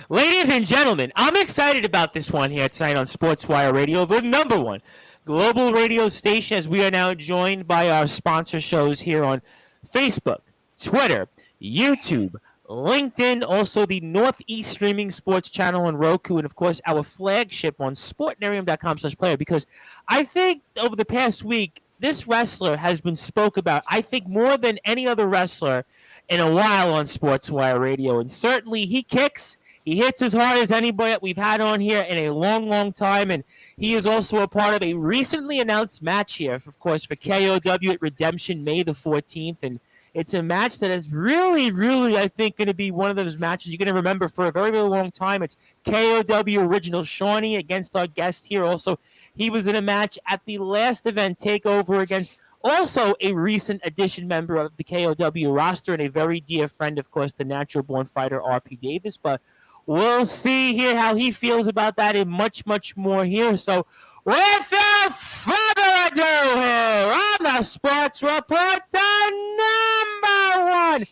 Ladies and gentlemen, I'm excited about this one here tonight on Sportswire Radio, the number one global radio station, as we are now joined by our sponsor shows here on Facebook, Twitter, YouTube, LinkedIn, also the Northeast Streaming Sports Channel on Roku, and of course our flagship on sportnarium.com/player, because I think over the past week, this wrestler has been spoke about, I think, more than any other wrestler in a while on Sportswire Radio, and certainly he kicks. He hits as hard as anybody that we've had on here in a long, long time, and he is also a part of a recently announced match here, of course, for KOW at Redemption May the 14th, and it's a match that is really, really, I think, going to be one of those matches you're going to remember for a very, very long time. It's KOW original Shaunee against our guest here. Also, he was in a match at the last event takeover against also a recent addition member of the KOW roster and a very dear friend, of course, the natural-born fighter RP Davis, but we'll see here how he feels about that and much, much more here. So, without further ado here on the Sports Report, the number one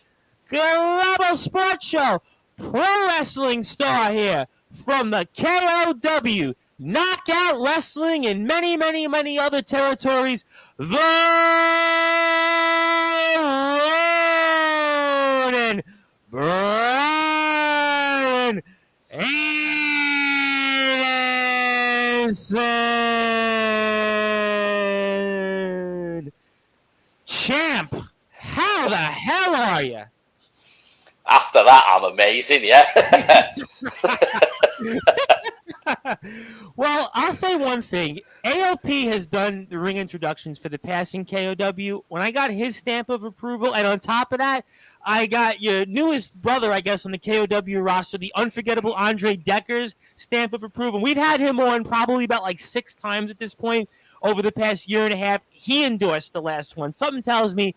global sports show, pro wrestling star here from the KOW, Knockout Wrestling, and many, many, many other territories, the Ronan Brian Aidenson. Champ, how the hell are you? After that, I'm amazing, yeah. Well, I'll say one thing. ALP has done the ring introductions for the past in KOW. When I got his stamp of approval, and on top of that, I got your newest brother, I guess, on the KOW roster, the unforgettable Andre Decker's stamp of approval. We've had him on probably about like 6 times at this point over the past year and a half. He endorsed the last one. Something tells me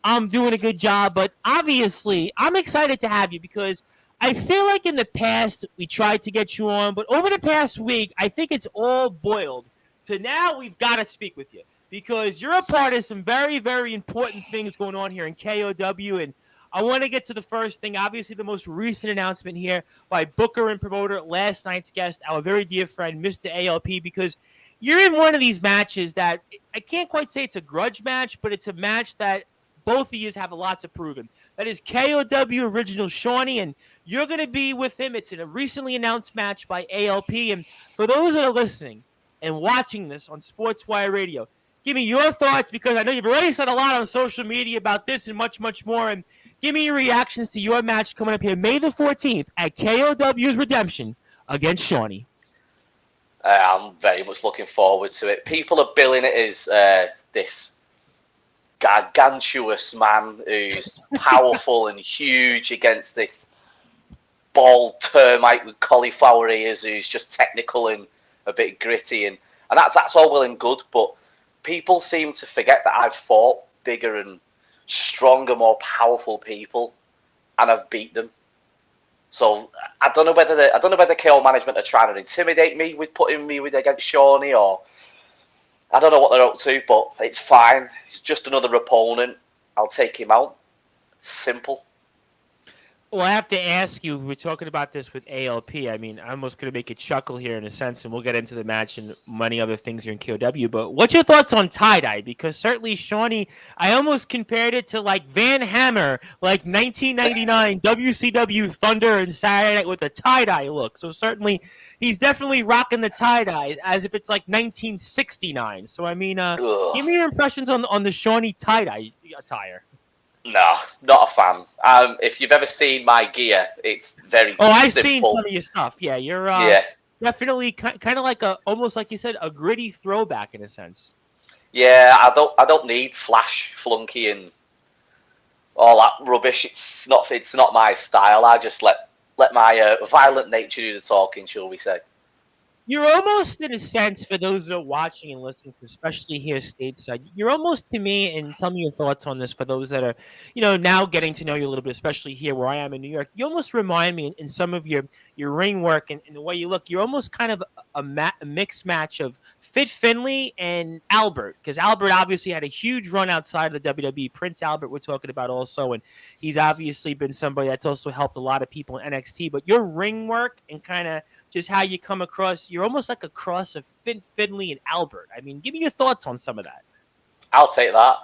I'm doing a good job, but obviously I'm excited to have you because I feel like in the past we tried to get you on, but over the past week, I think it's all boiled to now we've got to speak with you because you're a part of some very, very important things going on here in KOW, and I want to get to the first thing, obviously the most recent announcement here by Booker and promoter, last night's guest, our very dear friend, Mr. ALP, because you're in one of these matches that I can't quite say it's a grudge match, but it's a match that both of you have a lot to prove in. That is KOW original Shaunee, and you're going to be with him. It's in a recently announced match by ALP. And for those that are listening and watching this on Sportswire Radio, give me your thoughts because I know you've already said a lot on social media about this and much, much more. And give me your reactions to your match coming up here May the 14th at KOW's Redemption against Shaunee. I'm very much looking forward to it. People are billing it as this gargantuous man who's powerful and huge against this bald termite with cauliflower ears who's just technical and a bit gritty, and that's all well and good, but people seem to forget that I've fought bigger and stronger, more powerful people and I've beat them. So I don't know whether KO management are trying to intimidate me with putting me with against Shaunee, or I don't know what they're up to, but it's fine. He's just another opponent. I'll take him out. Simple. Well, I have to ask you, we're talking about this with ALP. I mean, I'm almost going to make it chuckle here in a sense, and we'll get into the match and many other things here in KOW. But what's your thoughts on tie-dye? Because certainly Shaunee, I almost compared it to like Van Hammer, like 1999 WCW Thunder and Saturday Night with a tie-dye look. So certainly he's definitely rocking the tie-dye as if it's like 1969. So, I mean, give me your impressions on the Shaunee tie-dye attire. No, not a fan. If you've ever seen my gear, it's very simple. I've seen some of your stuff. Yeah, you're definitely kind of like almost like you said, a gritty throwback in a sense. Yeah, I don't need flash, flunky, and all that rubbish. It's not my style. I just let my violent nature do the talking, shall we say? You're almost, in a sense, for those that are watching and listening, especially here stateside, you're almost to me, and tell me your thoughts on this for those that are, now getting to know you a little bit, especially here where I am in New York. You almost remind me in some of your ring work and the way you look. You're almost kind of a mixed match of Fit Finley and Albert, because Albert obviously had a huge run outside of the WWE. Prince Albert, we're talking about also, and he's obviously been somebody that's also helped a lot of people in NXT. But your ring work and kind of just how you come across, you're almost like a cross of Finley and Albert. I mean, give me your thoughts on some of that. I'll take that.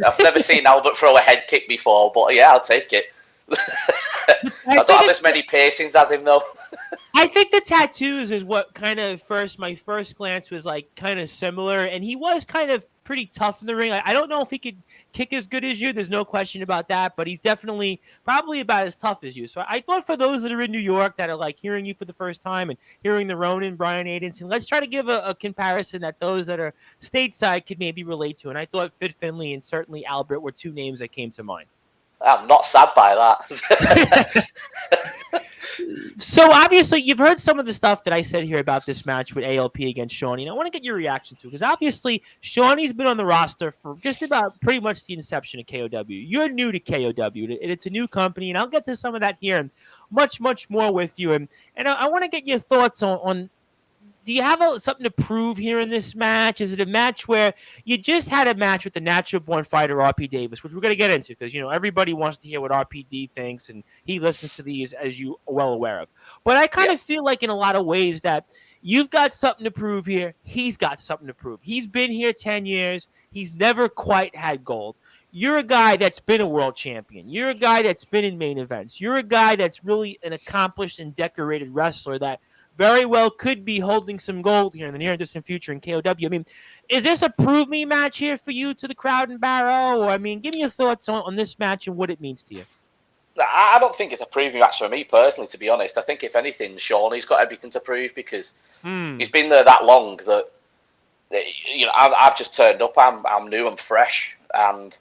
I've never seen Albert throw a head kick before, but yeah, I'll take it. I don't have as many piercings as him, though. I think the tattoos is what kind of my first glance was like kind of similar, and he was kind of pretty tough in the ring. I don't know if he could kick as good as you. There's no question about that, but he's definitely probably about as tough as you. So I thought for those that are in New York that are like hearing you for the first time and hearing the Ronan Brian Aidenson, let's try to give a comparison that those that are stateside could maybe relate to. And I thought Fit Finley and certainly Albert were two names that came to mind. I'm not sad by that. So obviously you've heard some of the stuff that I said here about this match with ALP against Shaunee, and I want to get your reaction to it because obviously Shaunee's been on the roster for just about pretty much the inception of KOW. You're new to KOW, and it's a new company, and I'll get to some of that here and much more with you. And I want to get your thoughts on do you have something to prove here in this match? Is it a match where you just had a match with the natural born fighter RP Davis, which we're going to get into because everybody wants to hear what RPD thinks and he listens to these, as you are well aware of. But I kind of feel like in a lot of ways that you've got something to prove here. He's got something to prove. He's been here 10 years. He's never quite had gold. You're a guy that's been a world champion. You're a guy that's been in main events. You're a guy that's really an accomplished and decorated wrestler that very well could be holding some gold here in the near and distant future in KOW. I mean, is this a prove me match here for you to the crowd in Barrow? Or, I mean, give me your thoughts on this match and what it means to you. I don't think it's a prove me match for me personally, to be honest. I think if anything, Shaunee's got everything to prove because he's been there that long that, I've just turned up. I'm new and fresh, and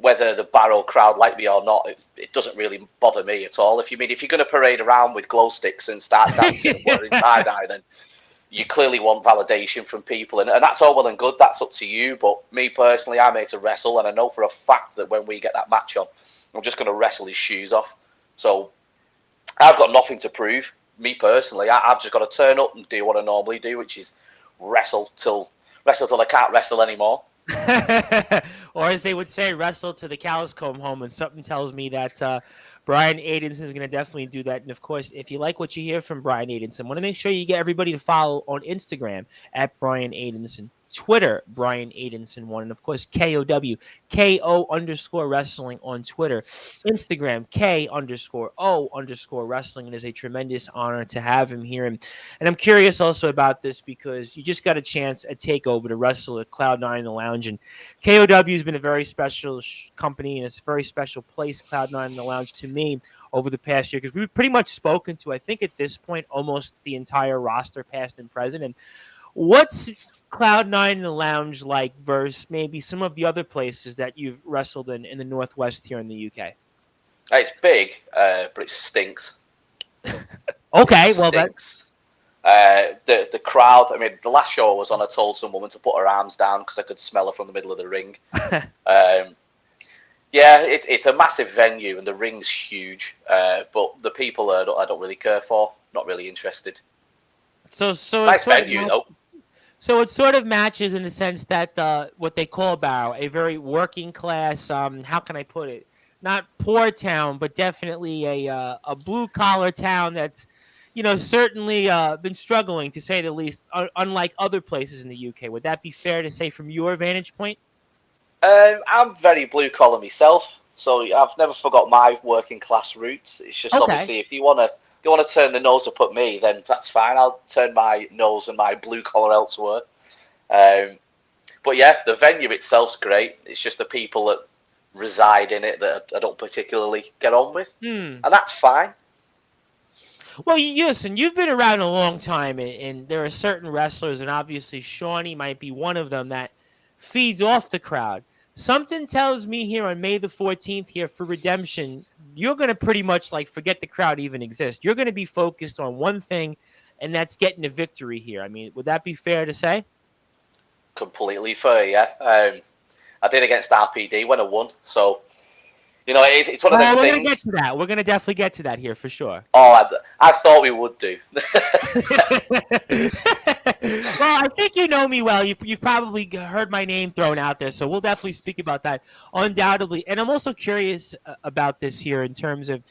whether the Barrow crowd like me or not, it doesn't really bother me at all. If you're going to parade around with glow sticks and start dancing and wearing tie-dye, then you clearly want validation from people. And that's all well and good. That's up to you. But me personally, I'm here to wrestle. And I know for a fact that when we get that match on, I'm just going to wrestle his shoes off. So I've got nothing to prove. Me personally, I've just got to turn up and do what I normally do, which is wrestle till I can't wrestle anymore. Or as they would say, wrestle till the cows come home. And something tells me that Brian Aidenson is going to definitely do that. And of course, if you like what you hear from Brian Aidenson, want to make sure you get everybody to follow on Instagram at Brian Aidenson, Twitter, Brian Aidenson 1, and of course, KOW, KO_wrestling on Twitter, Instagram, K_O_wrestling. It is a tremendous honor to have him here. And I'm curious also about this because you just got a chance at TakeOver to wrestle at Cloud9 in the Lounge. And KOW has been a very special company and it's a very special place, Cloud9 in the Lounge, to me over the past year because we've pretty much spoken to, I think at this point, almost the entire roster, past and present. And what's Cloud9 in the Lounge like versus maybe some of the other places that you've wrestled in the Northwest here in the UK? It's big, but it stinks. Okay, well, stinks. The crowd. I mean, the last show I was on, I told some woman to put her arms down because I could smell her from the middle of the ring. Yeah, it's a massive venue and the ring's huge, but the people I don't really care for. Not really interested. So nice venue though. So it sort of matches in the sense that what they call Barrow, a very working class, how can I put it? Not poor town, but definitely a blue collar town that's, certainly been struggling to say the least, unlike other places in the UK. Would that be fair to say from your vantage point? I'm very blue collar myself, so I've never forgot my working class roots. It's just obviously if you want to turn the nose up at me, then that's fine. I'll turn my nose and my blue collar elsewhere. But yeah, the venue itself's great. It's just the people that reside in it that I don't particularly get on with, and that's fine. Well, listen, you've been around a long time, and there are certain wrestlers, and obviously Shaunee might be one of them that feeds off the crowd. Something tells me here on May the 14th here for Redemption, you're going to pretty much forget the crowd even exists. You're going to be focused on one thing, and that's getting a victory here. I mean, would that be fair to say? Completely fair, yeah. I did against RPD when I won, so it's one of them We're things. going to get to that. We're going to definitely get to that here for sure. Oh, I thought we would do. Well, I think you know me well. You've probably heard my name thrown out there, so we'll definitely speak about that undoubtedly. And I'm also curious about this here in terms of,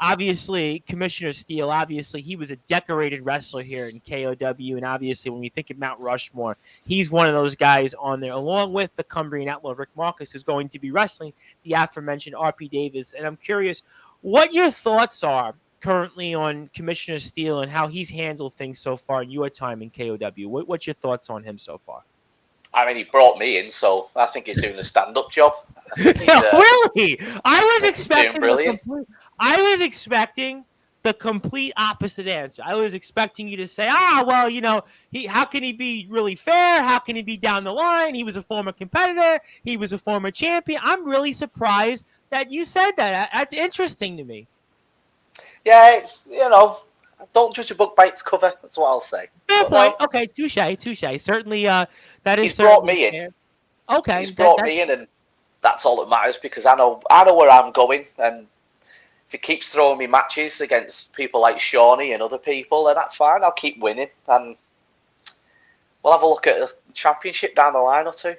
obviously, Commissioner Steele, obviously, he was a decorated wrestler here in KOW. And obviously, when we think of Mount Rushmore, he's one of those guys on there, along with the Cumbrian Outlaw Rick Marcus, who's going to be wrestling the aforementioned RP Davis. And I'm curious what your thoughts are currently on Commissioner Steele and how he's handled things so far in your time in KOW. What's your thoughts on him so far? I mean, he brought me in, so I think he's doing a stand-up job. Really? I was expecting brilliant. I was expecting the complete opposite answer. I was expecting you to say, well, how can he be really fair? How can he be down the line? He was a former competitor. He was a former champion. I'm really surprised that you said that. That's interesting to me. Yeah, it's, don't judge a book by its cover. That's what I'll say. Fair point. No. Okay, touche. Certainly, that is. He's brought me in. Okay, he's brought me in, and that's all that matters because I know where I'm going, and if he keeps throwing me matches against people like Shaunee and other people, then that's fine. I'll keep winning, and we'll have a look at a championship down the line or two.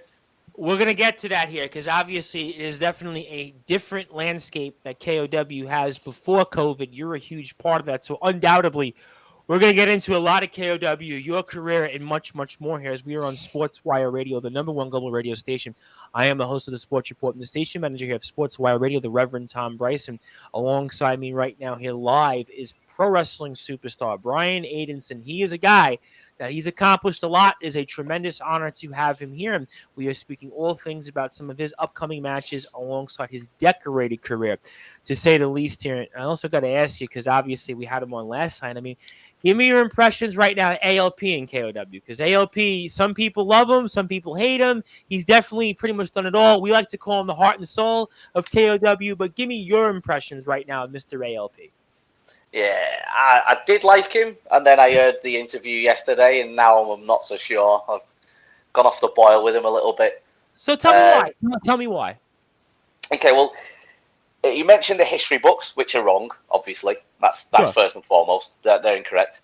We're going to get to that here because obviously it is definitely a different landscape that KOW has before COVID. You're a huge part of that. So undoubtedly, we're going to get into a lot of KOW, your career, and much, much more here as we are on Sportswire Radio, the #1 global radio station. I am the host of the Sports Report and the station manager here at Sportswire Radio, the Reverend Tom Bryson. Alongside me right now here live is pro wrestling superstar Brian Aidenson. He is a guy that he's accomplished a lot. It is a tremendous honor to have him here. And we are speaking all things about some of his upcoming matches alongside his decorated career, to say the least here. And I also got to ask you, because obviously we had him on last time. I mean, give me your impressions right now of ALP in KOW, because ALP, some people love him, some people hate him. He's definitely pretty much done it all. We like to call him the heart and soul of KOW, but give me your impressions right now of Mr. ALP. Yeah, I did like him, and then I heard the interview yesterday, and now I'm not so sure. I've gone off the boil with him a little bit. So tell me why. Tell me why. Okay, well, you mentioned the history books, which are wrong, obviously. That's sure. First and foremost. They're incorrect.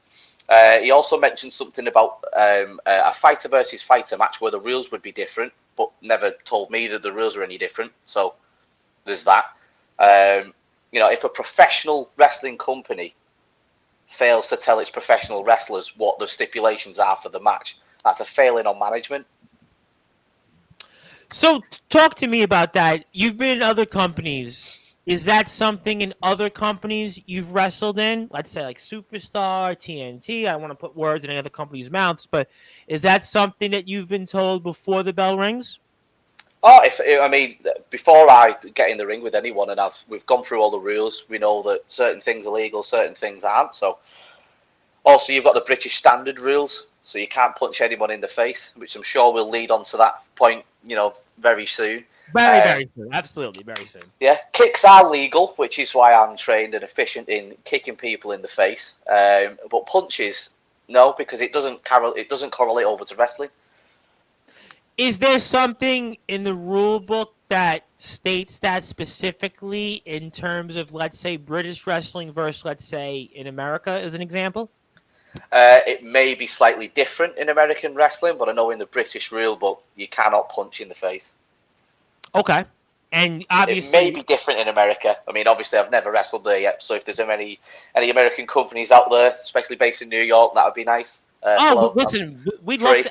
He also mentioned something about a fighter versus fighter match where the rules would be different, but never told me that the rules are any different. So there's that. If a professional wrestling company fails to tell its professional wrestlers what the stipulations are for the match, that's a failing on management. So talk to me about that. You've been in other companies. Is that something in other companies you've wrestled in? Let's say like Superstar, TNT. I don't want to put words in any other company's mouths, but is that something that you've been told before the bell rings? Oh, before I get in the ring with anyone, and we've gone through all the rules, we know that certain things are legal, certain things aren't. So, also you've got the British standard rules, so you can't punch anyone in the face, which I'm sure will lead on to that point, very soon. Very soon, absolutely, very soon. Yeah, kicks are legal, which is why I'm trained and efficient in kicking people in the face. But punches, no, because it doesn't correlate over to wrestling. Is there something in the rule book that states that specifically in terms of, let's say, British wrestling versus, let's say, in America as an example? It may be slightly different in American wrestling, but I know in the British rule book, you cannot punch in the face. Okay. And obviously... It may be different in America. I mean, obviously, I've never wrestled there yet, so if there's any American companies out there, especially based in New York, that would be nice. Listen, we'd love to.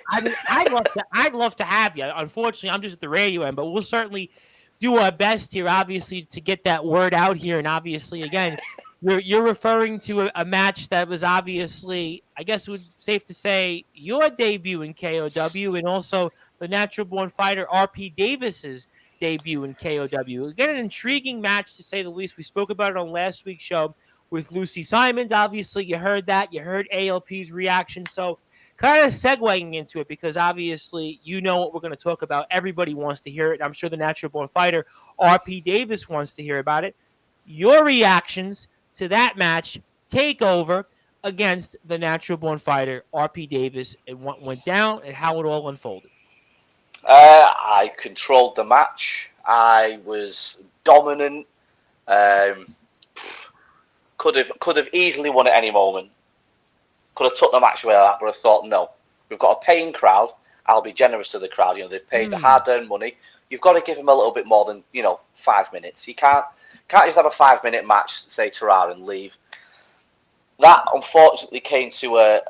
I'd love to have you. Unfortunately, I'm just at the radio end, but we'll certainly do our best here, obviously, to get that word out here. And obviously, again, you're referring to a match that was obviously, I guess, it would safe to say, your debut in KOW, and also the natural born fighter RP Davis's debut in KOW. Again, an intriguing match to say the least. We spoke about it on last week's show with Lucy Simons. Obviously, you heard that. You heard ALP's reaction. So kind of segueing into it, because obviously you know what we're going to talk about. Everybody wants to hear it. I'm sure the natural born fighter, RP Davis, wants to hear about it. Your reactions to that match, takeover, against the natural born fighter RP Davis and what went down and how it all unfolded. I controlled the match. I was dominant. Um, could have easily won at any moment. Could have took the match away, but I thought no. We've got a paying crowd. I'll be generous to the crowd. They've paid the hard-earned money. You've got to give them a little bit more than 5 minutes. You can't just have a 5-minute match, say Terrar, and leave. That unfortunately came to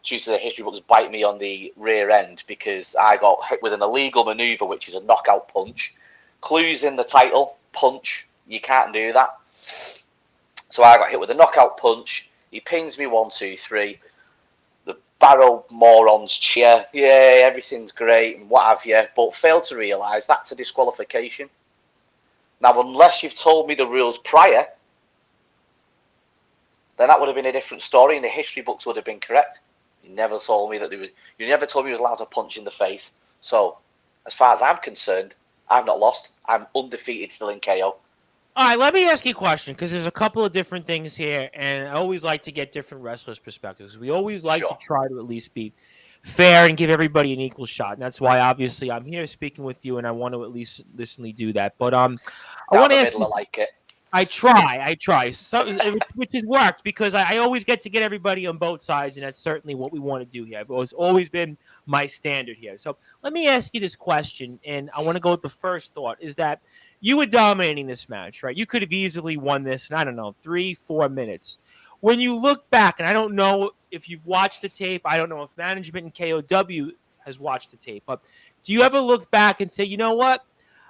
due to the history books, bite me on the rear end because I got hit with an illegal maneuver, which is a knockout punch. Clues in the title, punch. You can't do that. So I got hit with a knockout punch. He pins me 1, 2, 3. The Barrow morons cheer. Yeah, everything's great and what have you, but fail to realise that's a disqualification. Now, unless you've told me the rules prior, then that would have been a different story, and the history books would have been correct. You never told me that you never told me he was allowed to punch in the face. So, as far as I'm concerned, I've not lost. I'm undefeated still in KO. All right, let me ask you a question because there's a couple of different things here, and I always like to get different wrestlers' perspectives. We always like to try to at least be fair and give everybody an equal shot, and that's why obviously I'm here speaking with you, and I want to at least literally do that. But I want to ask you. Like it. I try. So, which has worked because I always get everybody on both sides, and that's certainly what we want to do here. It's always been my standard here. So let me ask you this question, and I want to go with the first thought, is that you were dominating this match, right? You could have easily won this in, 3-4 minutes. When you look back, and I don't know if you've watched the tape, I don't know if management and KOW has watched the tape, but do you ever look back and say, you know what?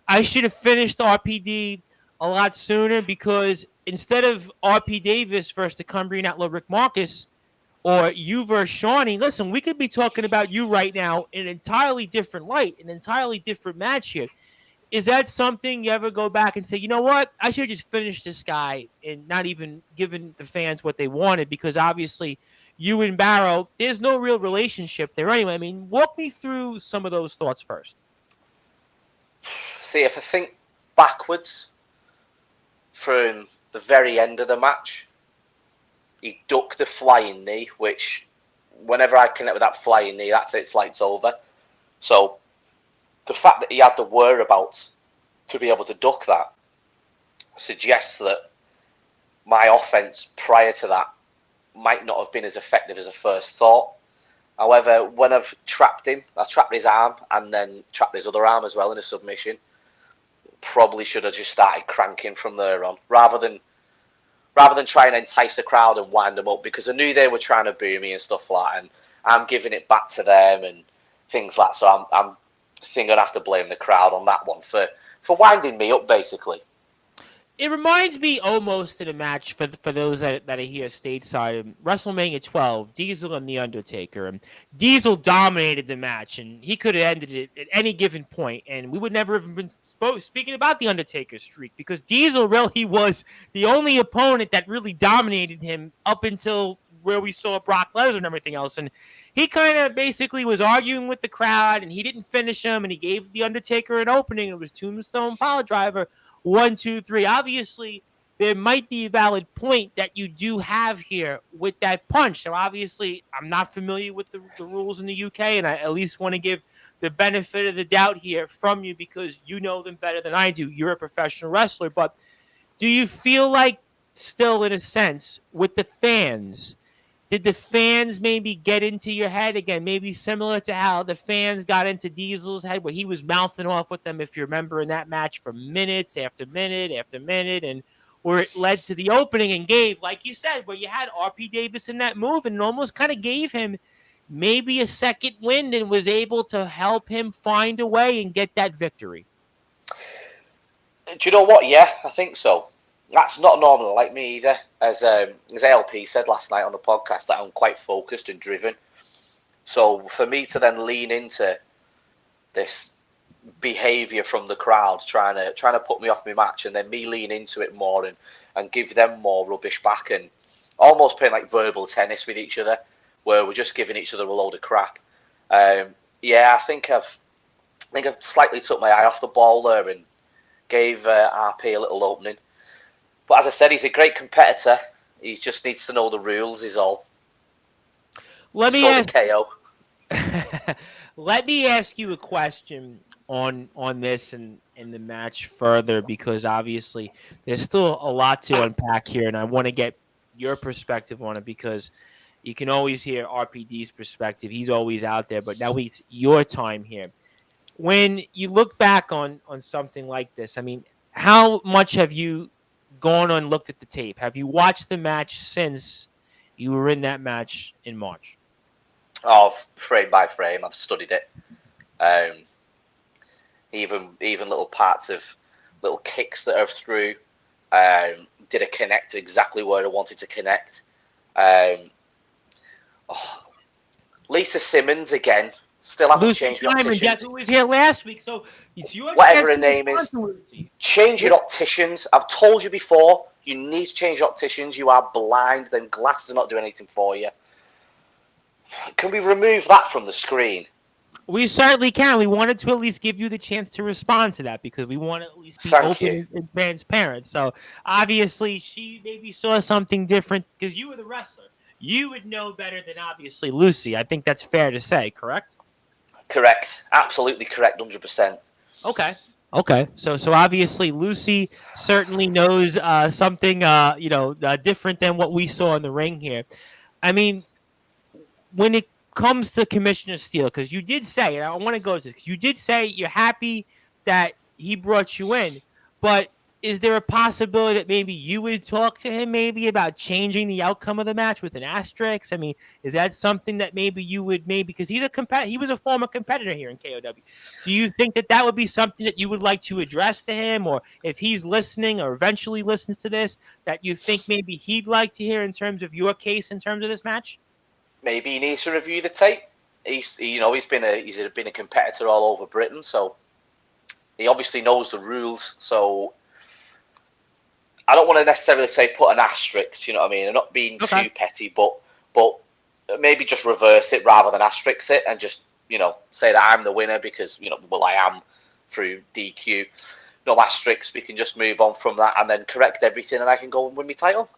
I should have finished RPD a lot sooner because instead of RP Davis versus the Cumbrian Outlaw Rick Marcus or you versus Shaunee, listen, we could be talking about you right now in an entirely different light, an entirely different match here. Is that something you ever go back and say, you know what? I should have just finished this guy and not even given the fans what they wanted because obviously you and Barrow, there's no real relationship there anyway. I mean, walk me through some of those thoughts first. See, if I think backwards, from the very end of the match, he ducked the flying knee, which whenever I connect with that flying knee, that's it, it's lights over. So the fact that he had the whereabouts to be able to duck that suggests that my offense prior to that might not have been as effective as a first thought. However, when I've trapped him, I trapped his arm and then trapped his other arm as well in a submission. Probably should have just started cranking from there on, rather than try and entice the crowd and wind them up, because I knew they were trying to boo me and stuff like that, and I'm giving it back to them and things like that. So I'm think I'd have to blame the crowd on that one for winding me up, basically. It reminds me almost in a match for those that are here stateside, WrestleMania 12, Diesel and The Undertaker. And Diesel dominated the match, and he could have ended it at any given point, and we would never have been speaking about The Undertaker's streak because Diesel really was the only opponent that really dominated him up until where we saw Brock Lesnar and everything else. And he kind of basically was arguing with the crowd, and he didn't finish him, and he gave The Undertaker an opening. It was Tombstone Power Driver. 1, 2, 3. Obviously, there might be a valid point that you do have here with that punch. So obviously, I'm not familiar with the rules in the UK, and I at least want to give the benefit of the doubt here from you because you know them better than I do. You're a professional wrestler. But do you feel like still, in a sense, with the fans, did the fans maybe get into your head again? Maybe similar to how the fans got into Diesel's head where he was mouthing off with them, if you remember, in that match for minutes after minute after minute, and where it led to the opening and gave, like you said, where you had RP Davis in that move and almost kind of gave him maybe a second wind and was able to help him find a way and get that victory. Do you know what? Yeah, I think so. That's not normal like me either. As ALP said last night on the podcast, that I'm quite focused and driven. So for me to then lean into this behaviour from the crowd, trying to put me off my match, and then me lean into it more and give them more rubbish back, and almost playing like verbal tennis with each other, where we're just giving each other a load of crap. Yeah, I think I've slightly took my eye off the ball there and gave RP a little opening. But as I said, he's a great competitor. He just needs to know the rules is all. Let me Sorry, ask. KO. Let me ask you a question on this and in the match further, because obviously there's still a lot to unpack here, and I want to get your perspective on it, because you can always hear RPD's perspective. He's always out there, but now it's your time here. When you look back on something like this, I mean, how much have you gone and looked at the tape? Have you watched the match since you were in that match in March? Oh, frame by frame, I've studied it. Even little parts of little kicks that are through. Did it connect exactly where I wanted to connect? Lisa Simmons again. Still haven't Lucy changed my Diamond, opticians. guess who was here last week? So it's your Whatever chance her to name respond is. to Lucy. Change your opticians. I've told you before, you need to change your opticians. You are blind, then glasses are not doing anything for you. Can we remove that from the screen? We certainly can. We wanted to at least give you the chance to respond to that, because we want to at least be Thank open you. and transparent. So obviously she maybe saw something different, because you were the wrestler. You would know better than obviously Lucy. I think that's fair to say, correct? Correct. Absolutely correct, 100%. Okay. Okay. So obviously Lucy certainly knows something different than what we saw in the ring here. I mean, when it comes to Commissioner Steele, because you did say, and I want to go to this, you did say you're happy that he brought you in, but is there a possibility that maybe you would talk to him maybe about changing the outcome of the match with an asterisk? I mean, is that something that maybe you would because he was a former competitor here in KOW. Do you think that that would be something that you would like to address to him, or if he's listening or eventually listens to this, that you think maybe he'd like to hear in terms of your case in terms of this match? Maybe he needs to review the tape. He's been a competitor all over Britain, so he obviously knows the rules. So I don't want to necessarily say put an asterisk. You know what I mean? I'm not being too petty, but maybe just reverse it rather than asterisk it, and just say that I'm the winner because I am through DQ. No asterisks. We can just move on from that and then correct everything, and I can go and win my title.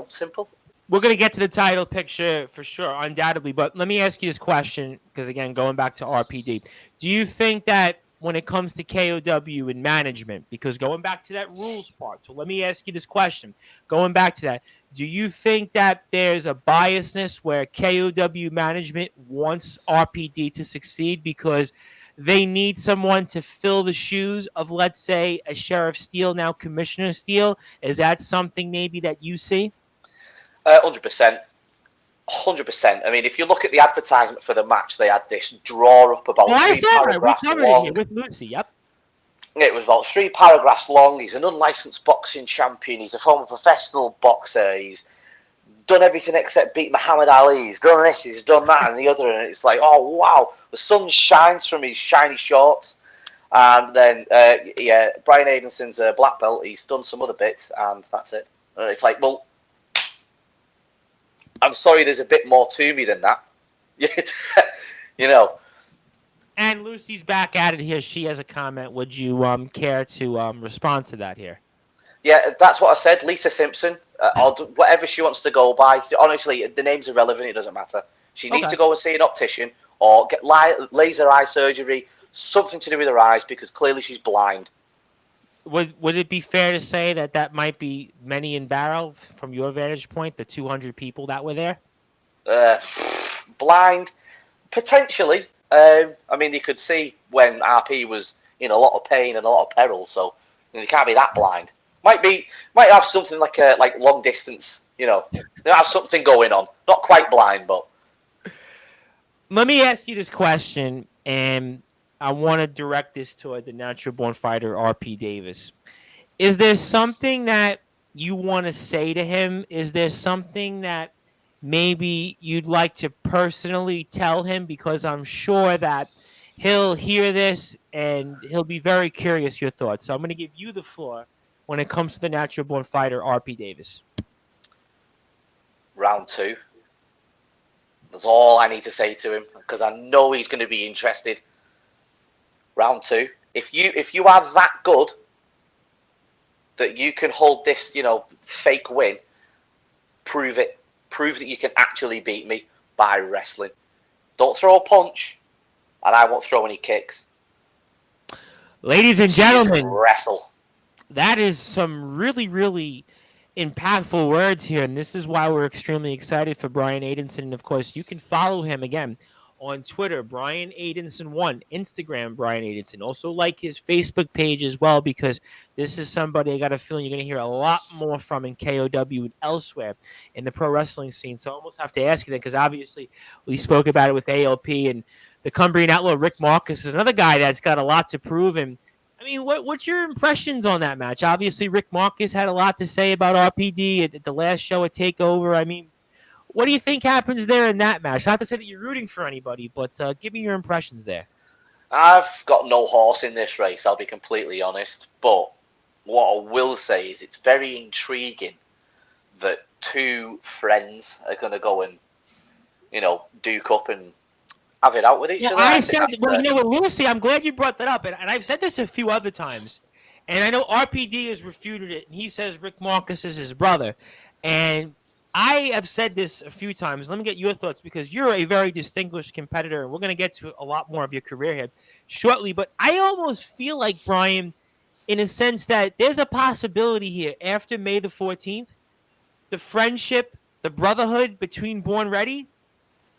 Simple. We're going to get to the title picture for sure, undoubtedly. But let me ask you this question, because, again, going back to RPD, do you think that when it comes to KOW and management, because going back to that rules part, so let me ask you this question. Going back to that, do you think that there's a biasness where KOW management wants RPD to succeed because they need someone to fill the shoes of, let's say, a Sheriff Steele, now Commissioner Steele? Is that something maybe that you see? 100%. 100%. I mean, if you look at the advertisement for the match, they had this draw up about 3 paragraphs long. It here with Lucy, yep. It was about 3 paragraphs long. He's an unlicensed boxing champion. He's a former professional boxer. He's done everything except beat Muhammad Ali. He's done this, he's done that, and the other. And it's like, oh, wow. The sun shines from his shiny shorts. And then, Brian Aidenson's a black belt. He's done some other bits, and that's it. And it's like, well, I'm sorry, there's a bit more to me than that. And Lucy's back at it here. She has a comment. Would you care to respond to that here? Yeah, that's what I said. Lisa Simpson, or whatever she wants to go by. Honestly, the name's irrelevant. It doesn't matter. She needs to go and see an optician or get laser eye surgery, something to do with her eyes, because clearly she's blind. Would it be fair to say that might be many in barrel from your vantage point, the 200 people that were there? Blind, potentially. I mean, you could see when RP was in a lot of pain and a lot of peril, so you can't be that blind. Might have something like long distance. They have something going on. Not quite blind, but. Let me ask you this question, and I want to direct this toward the natural born fighter, RP Davis. Is there something that you want to say to him? Is there something that maybe you'd like to personally tell him? Because I'm sure that he'll hear this and he'll be very curious your thoughts. So I'm going to give you the floor when it comes to the natural born fighter, RP Davis. Round 2. That's all I need to say to him, because I know he's going to be interested. Round 2. If you are that good that you can hold this, fake win, prove it. Prove that you can actually beat me. by wrestling. Don't throw a punch, and I won't throw any kicks. Ladies and So you can gentlemen, wrestle. that is some really, really impactful words here, and this is why we're extremely excited for Brian Aidenson. And of course, you can follow him again on Twitter, Brian Aidenson1, Instagram, Brian Aidenson. Also, like his Facebook page as well, because this is somebody I got a feeling you're going to hear a lot more from in KOW and elsewhere in the pro wrestling scene. So I almost have to ask you that, because obviously we spoke about it with ALP, and the Cumbrian Outlaw Rick Marcus is another guy that's got a lot to prove. And I mean, what's your impressions on that match? Obviously, Rick Marcus had a lot to say about RPD at the last show at TakeOver. I mean, what do you think happens there in that match? Not to say that you're rooting for anybody, but give me your impressions there. I've got no horse in this race, I'll be completely honest. But what I will say is it's very intriguing that two friends are going to go and, duke up and have it out with each other. I said, Lucy, I'm glad you brought that up, and I've said this a few other times, and I know RPD has refuted it, and he says Rick Marcus is his brother, and I have said this a few times. Let me get your thoughts, because you're a very distinguished competitor, and we're going to get to a lot more of your career here shortly, but I almost feel like, Brian, in a sense that there's a possibility here after May the 14th, the friendship, the brotherhood between Born Ready,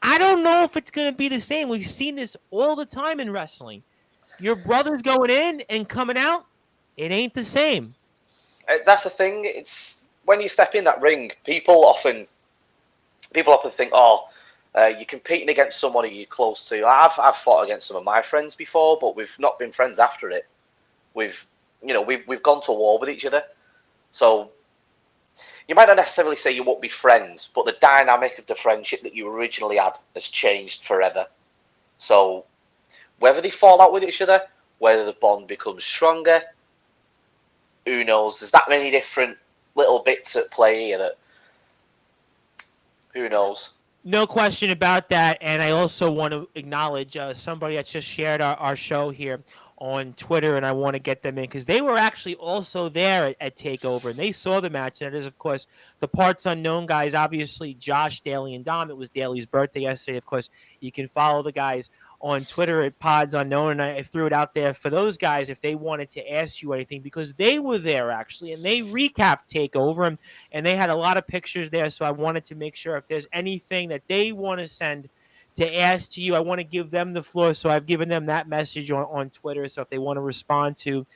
I don't know if it's going to be the same. We've seen this all the time in wrestling. Your brother's going in and coming out, it ain't the same. That's the thing. It's when you step in that ring, people often think, you're competing against somebody you're close to. I've fought against some of my friends before, but we've not been friends after it. We've gone to war with each other. So you might not necessarily say you won't be friends, but the dynamic of the friendship that you originally had has changed forever. So whether they fall out with each other, whether the bond becomes stronger, who knows? There's that many different little bits at play here that who knows? No question about that. And I also want to acknowledge somebody that's just shared our show here on Twitter, and I want to get them in because they were actually also there at TakeOver, and they saw the match. And it is, of course, the Parts Unknown guys, obviously Josh, Daly, and Dom. It was Daly's birthday yesterday. Of course, you can follow the guys on Twitter at Pods Unknown, and I threw it out there for those guys if they wanted to ask you anything, because they were there actually, and they recapped TakeOver, and they had a lot of pictures there, so I wanted to make sure if there's anything that they want to send to ask to you, I want to give them the floor, so I've given them that message on Twitter, so if they want to respond to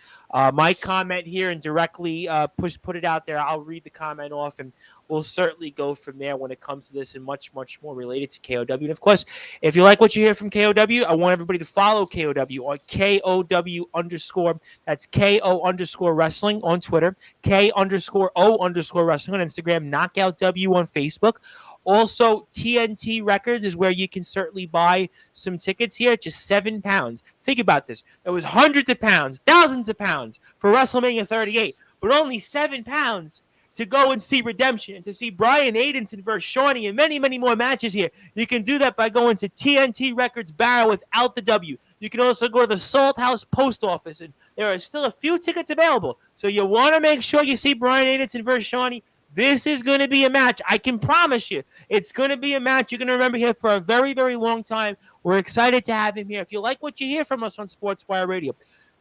my comment here and directly put it out there, I'll read the comment off, and we'll certainly go from there when it comes to this and much, much more related to KOW. And of course, if you like what you hear from KOW, I want everybody to follow KOW on KOW_, that's KO_wrestling on Twitter, K_O_wrestling on Instagram, Knockout W on Facebook. Also, TNT Records is where you can certainly buy some tickets here at just £7. Think about this. There was hundreds of pounds, thousands of pounds for WrestleMania 38, but only £7 to go and see Redemption and to see Brian Aidenson versus Shaunee and many, many more matches here. You can do that by going to TNT Records Barrow without the W. You can also go to the Salt House Post Office, and there are still a few tickets available. So you want to make sure you see Brian Aidenson versus Shaunee. This is going to be a match. I can promise you. It's going to be a match you're going to remember here for a very, very long time. We're excited to have him here. If you like what you hear from us on Sportswire Radio,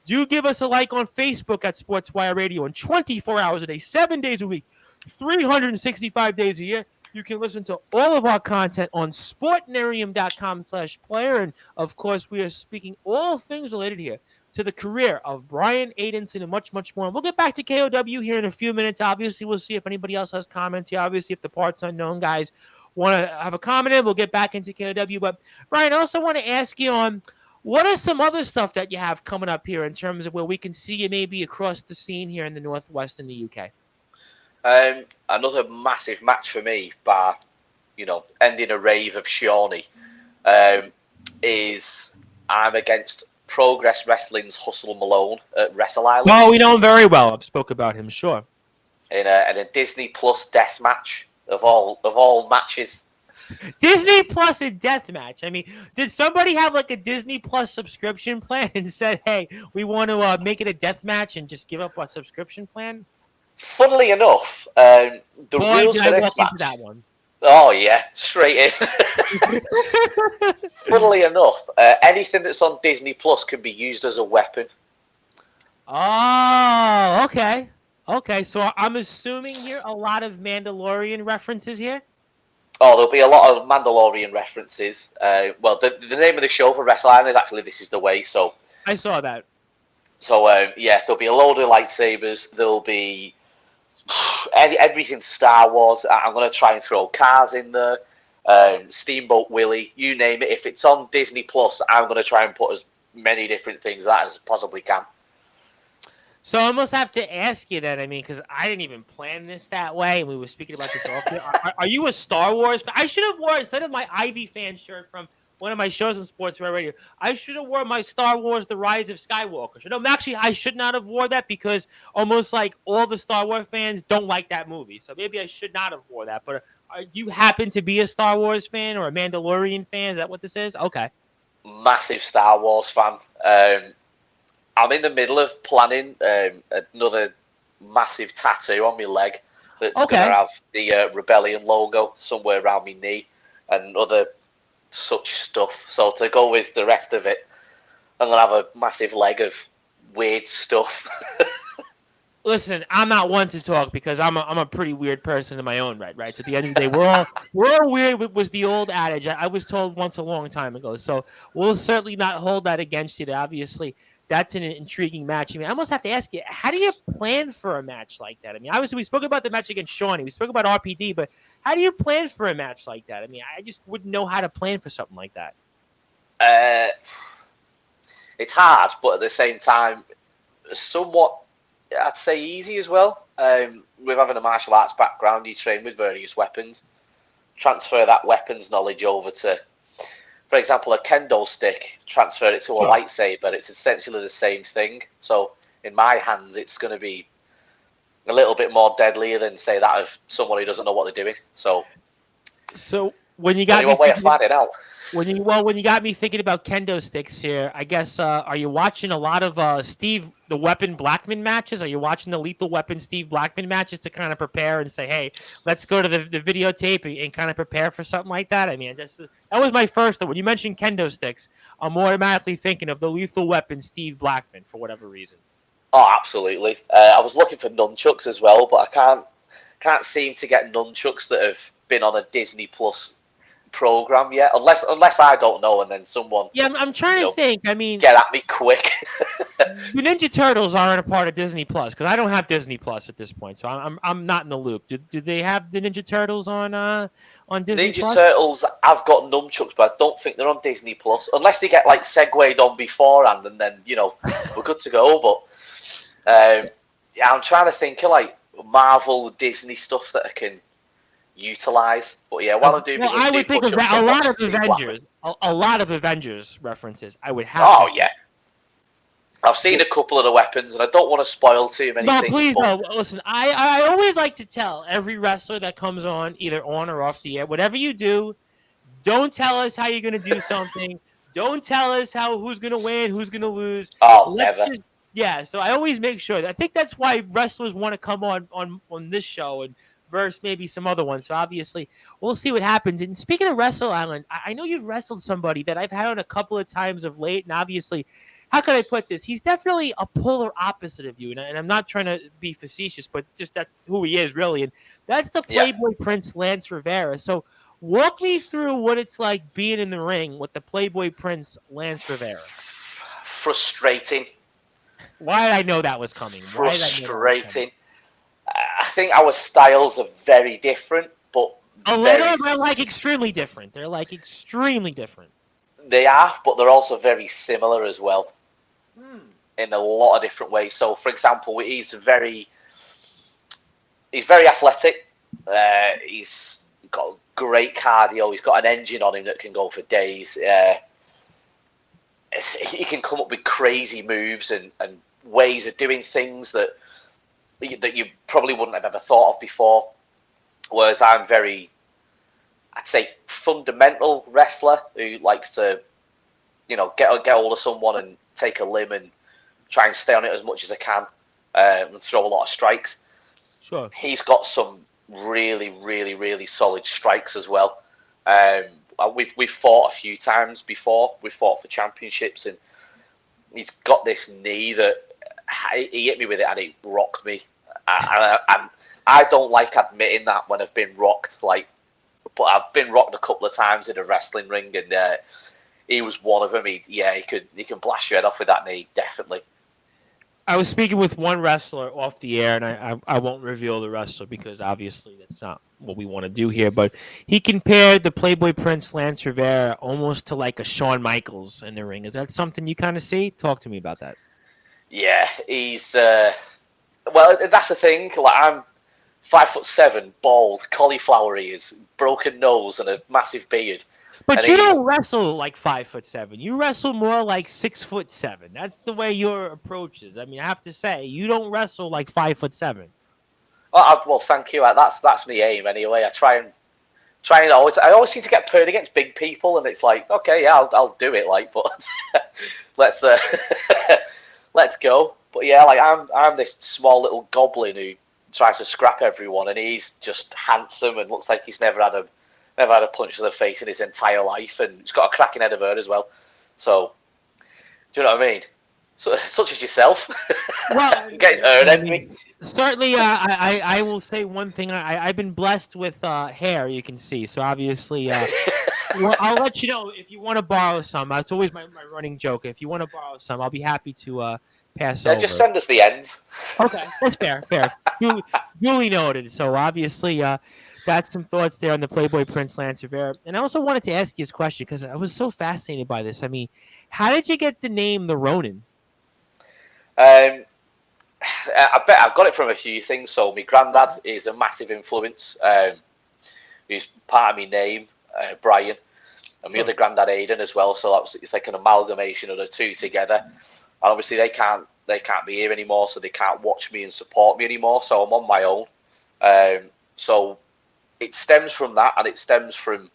do give us a like on Facebook at Sportswire Radio. And 24 hours a day, 7 days a week, 365 days a year, you can listen to all of our content on sportnarium.com/player. And, of course, we are speaking all things related here to the career of Brian Aidenson and much, much more. And we'll get back to KOW here in a few minutes. Obviously, we'll see if anybody else has comments here. Obviously, if the Parts Unknown guys want to have a comment in, we'll get back into KOW. But, Brian, I also want to ask you on what are some other stuff that you have coming up here in terms of where we can see you maybe across the scene here in the Northwest in the UK? Another massive match for me, bar, ending a rave of Shaunee, is I'm against Progress Wrestling's Hustle Malone at Wrestle Island. Oh, we know him very well. I've spoke about him, sure. In a Disney Plus death match of all matches. Disney Plus a death match. I mean, did somebody have like a Disney Plus subscription plan and said, "Hey, we want to make it a death match and just give up our subscription plan"? Funnily enough, the rules for this match. That one. Oh yeah, straight in. Funnily enough, anything that's on Disney Plus can be used as a weapon. Oh, okay. Okay, so I'm assuming here a lot of Mandalorian references here. Oh, there'll be a lot of Mandalorian references. Well, the name of the show for Wrestling is actually This Is the Way. So I saw that. yeah, there'll be a load of lightsabers. There'll be everything Star Wars. I'm going to try and throw cars in there. Steamboat Willie, you name it. If it's on Disney Plus, I'm going to try and put as many different things that as possibly can. So I almost have to ask you that. I mean, because I didn't even plan this that way, and we were speaking about this off. Are you a Star Wars fan? I should have worn, instead of my Ivy fan shirt from one of my shows on Sportswire Radio, I should have worn my Star Wars: The Rise of Skywalker. No, actually, I should not have worn that because almost like all the Star Wars fans don't like that movie. So maybe I should not have worn that. But do you happen to be a Star Wars fan or a Mandalorian fan? Is that what this is? Okay. Massive Star Wars fan. I'm in the middle of planning another massive tattoo on my leg that's going to have the Rebellion logo somewhere around my knee and other such stuff. So to go with the rest of it, I'm going to have a massive leg of weird stuff. Listen, I'm not one to talk because I'm a pretty weird person in my own right. So at the end of the day, we're all weird was the old adage. I was told once a long time ago. So we'll certainly not hold that against you. Obviously, that's an intriguing match. I mean, I almost have to ask you, how do you plan for a match like that? I mean, obviously, we spoke about the match against Shaunee. We spoke about RPD, but how do you plan for a match like that? I mean, I just wouldn't know how to plan for something like that. It's hard, but at the same time, somewhat, I'd say, easy as well. With having a martial arts background, you train with various weapons. Transfer that weapons knowledge over to, for example, a kendo stick, transfer it to a lightsaber. It's essentially the same thing. So in my hands, it's going to be a little bit more deadlier than, say, that of someone who doesn't know what they're doing. So when you got me way to find it out. When you got me thinking about kendo sticks here, I guess are you watching a lot of Steve the Weapon Blackman matches? Are you watching the Lethal Weapon Steve Blackman matches to kind of prepare and say, hey, let's go to the videotape and kind of prepare for something like that? I mean, that was my first thought. When you mentioned kendo sticks, I'm automatically thinking of the Lethal Weapon Steve Blackman for whatever reason. Oh, absolutely. I was looking for nunchucks as well, but I can't seem to get nunchucks that have been on a Disney Plus program yet, unless I don't know, and then someone. Yeah, I'm trying to think. I mean, get at me quick. The Ninja Turtles aren't a part of Disney Plus because I don't have Disney Plus at this point, so I'm not in the loop. Do they have the Ninja Turtles on Disney Ninja Plus? Turtles, I've got nunchucks, but I don't think they're on Disney Plus unless they get like segued on beforehand, and then we're good to go. But yeah, I'm trying to think of like Marvel, Disney stuff that I can utilize. But yeah, while I'm doing, I would think of that, a lot of Avengers references. I would have. Oh yeah. I've seen a couple of the weapons, and I don't want to spoil too many things. No, please, no. Listen, I always like to tell every wrestler that comes on, either on or off the air, whatever you do, don't tell us how you're going to do something. Don't tell us who's going to win, who's going to lose. Oh, never. Yeah, so I always make sure. I think that's why wrestlers want to come on this show and versus maybe some other ones. So obviously, we'll see what happens. And speaking of Wrestle Island, I know you've wrestled somebody that I've had on a couple of times of late, and obviously, how can I put this? He's definitely a polar opposite of you, and I'm not trying to be facetious, but just that's who he is, really. And that's the Playboy Prince, Lance Rivera. So walk me through what it's like being in the ring with the Playboy Prince, Lance Rivera. Frustrating. Why did I know that was coming? Frustrating. I think our styles are very different, but they're like extremely different. They're like extremely different. They are, but they're also very similar as well. In a lot of different ways. So, for example, he's very athletic. He's got great cardio. He's got an engine on him that can go for days. He can come up with crazy moves and ways of doing things that you probably wouldn't have ever thought of before. Whereas I'm very, I'd say, fundamental wrestler who likes to, get hold of someone and take a limb and try and stay on it as much as I can and throw a lot of strikes. Sure. He's got some really, really, really solid strikes as well. We've fought a few times before. We've fought for championships, and he's got this knee that he hit me with it and it rocked me. And I don't like admitting that when I've been rocked, but I've been rocked a couple of times in a wrestling ring, and he was one of them. He can blast your head off with that knee, definitely. I was speaking with one wrestler off the air, and I won't reveal the wrestler because obviously that's not what we want to do here, but he compared the Playboy Prince Lance Rivera almost to like a Shawn Michaels in the ring. Is that something you kind of see? Talk to me about that. Yeah, he's... well, that's the thing. Like, I'm 5'7", bald, cauliflower ears, broken nose, and a massive beard. But you don't wrestle like 5'7". You wrestle more like 6'7". That's the way your approach is. I mean, I have to say, you don't wrestle like 5'7". Well, thank you. That's my aim anyway. I always seem to get paired against big people, and it's like, okay, yeah, I'll do it. Like, but let's let's go. But yeah, like I'm this small little goblin who tries to scrap everyone, and he's just handsome and looks like he's never had a punch to the face in his entire life, and he's got a cracking head of hair as well. So, do you know what I mean? So, such as yourself, well, getting hurt, envy. Certainly, I will say one thing. I've been blessed with hair, you can see. So obviously, well, I'll let you know if you want to borrow some. That's always my running joke. If you want to borrow some, I'll be happy to pass over. Just send us the ends. Okay, that's fair. Duly noted. So obviously, got some thoughts there on the Playboy Prince Lance Rivera. And I also wanted to ask you this question because I was so fascinated by this. I mean, how did you get the name the Ronan? I bet I've got it from a few things. So my granddad is a massive influence. He's part of my name, Brian, and my other granddad Aiden as well. So it's like an amalgamation of the two together. And obviously they can't be here anymore, so they can't watch me and support me anymore. So I'm on my own. So it stems from that, and it stems from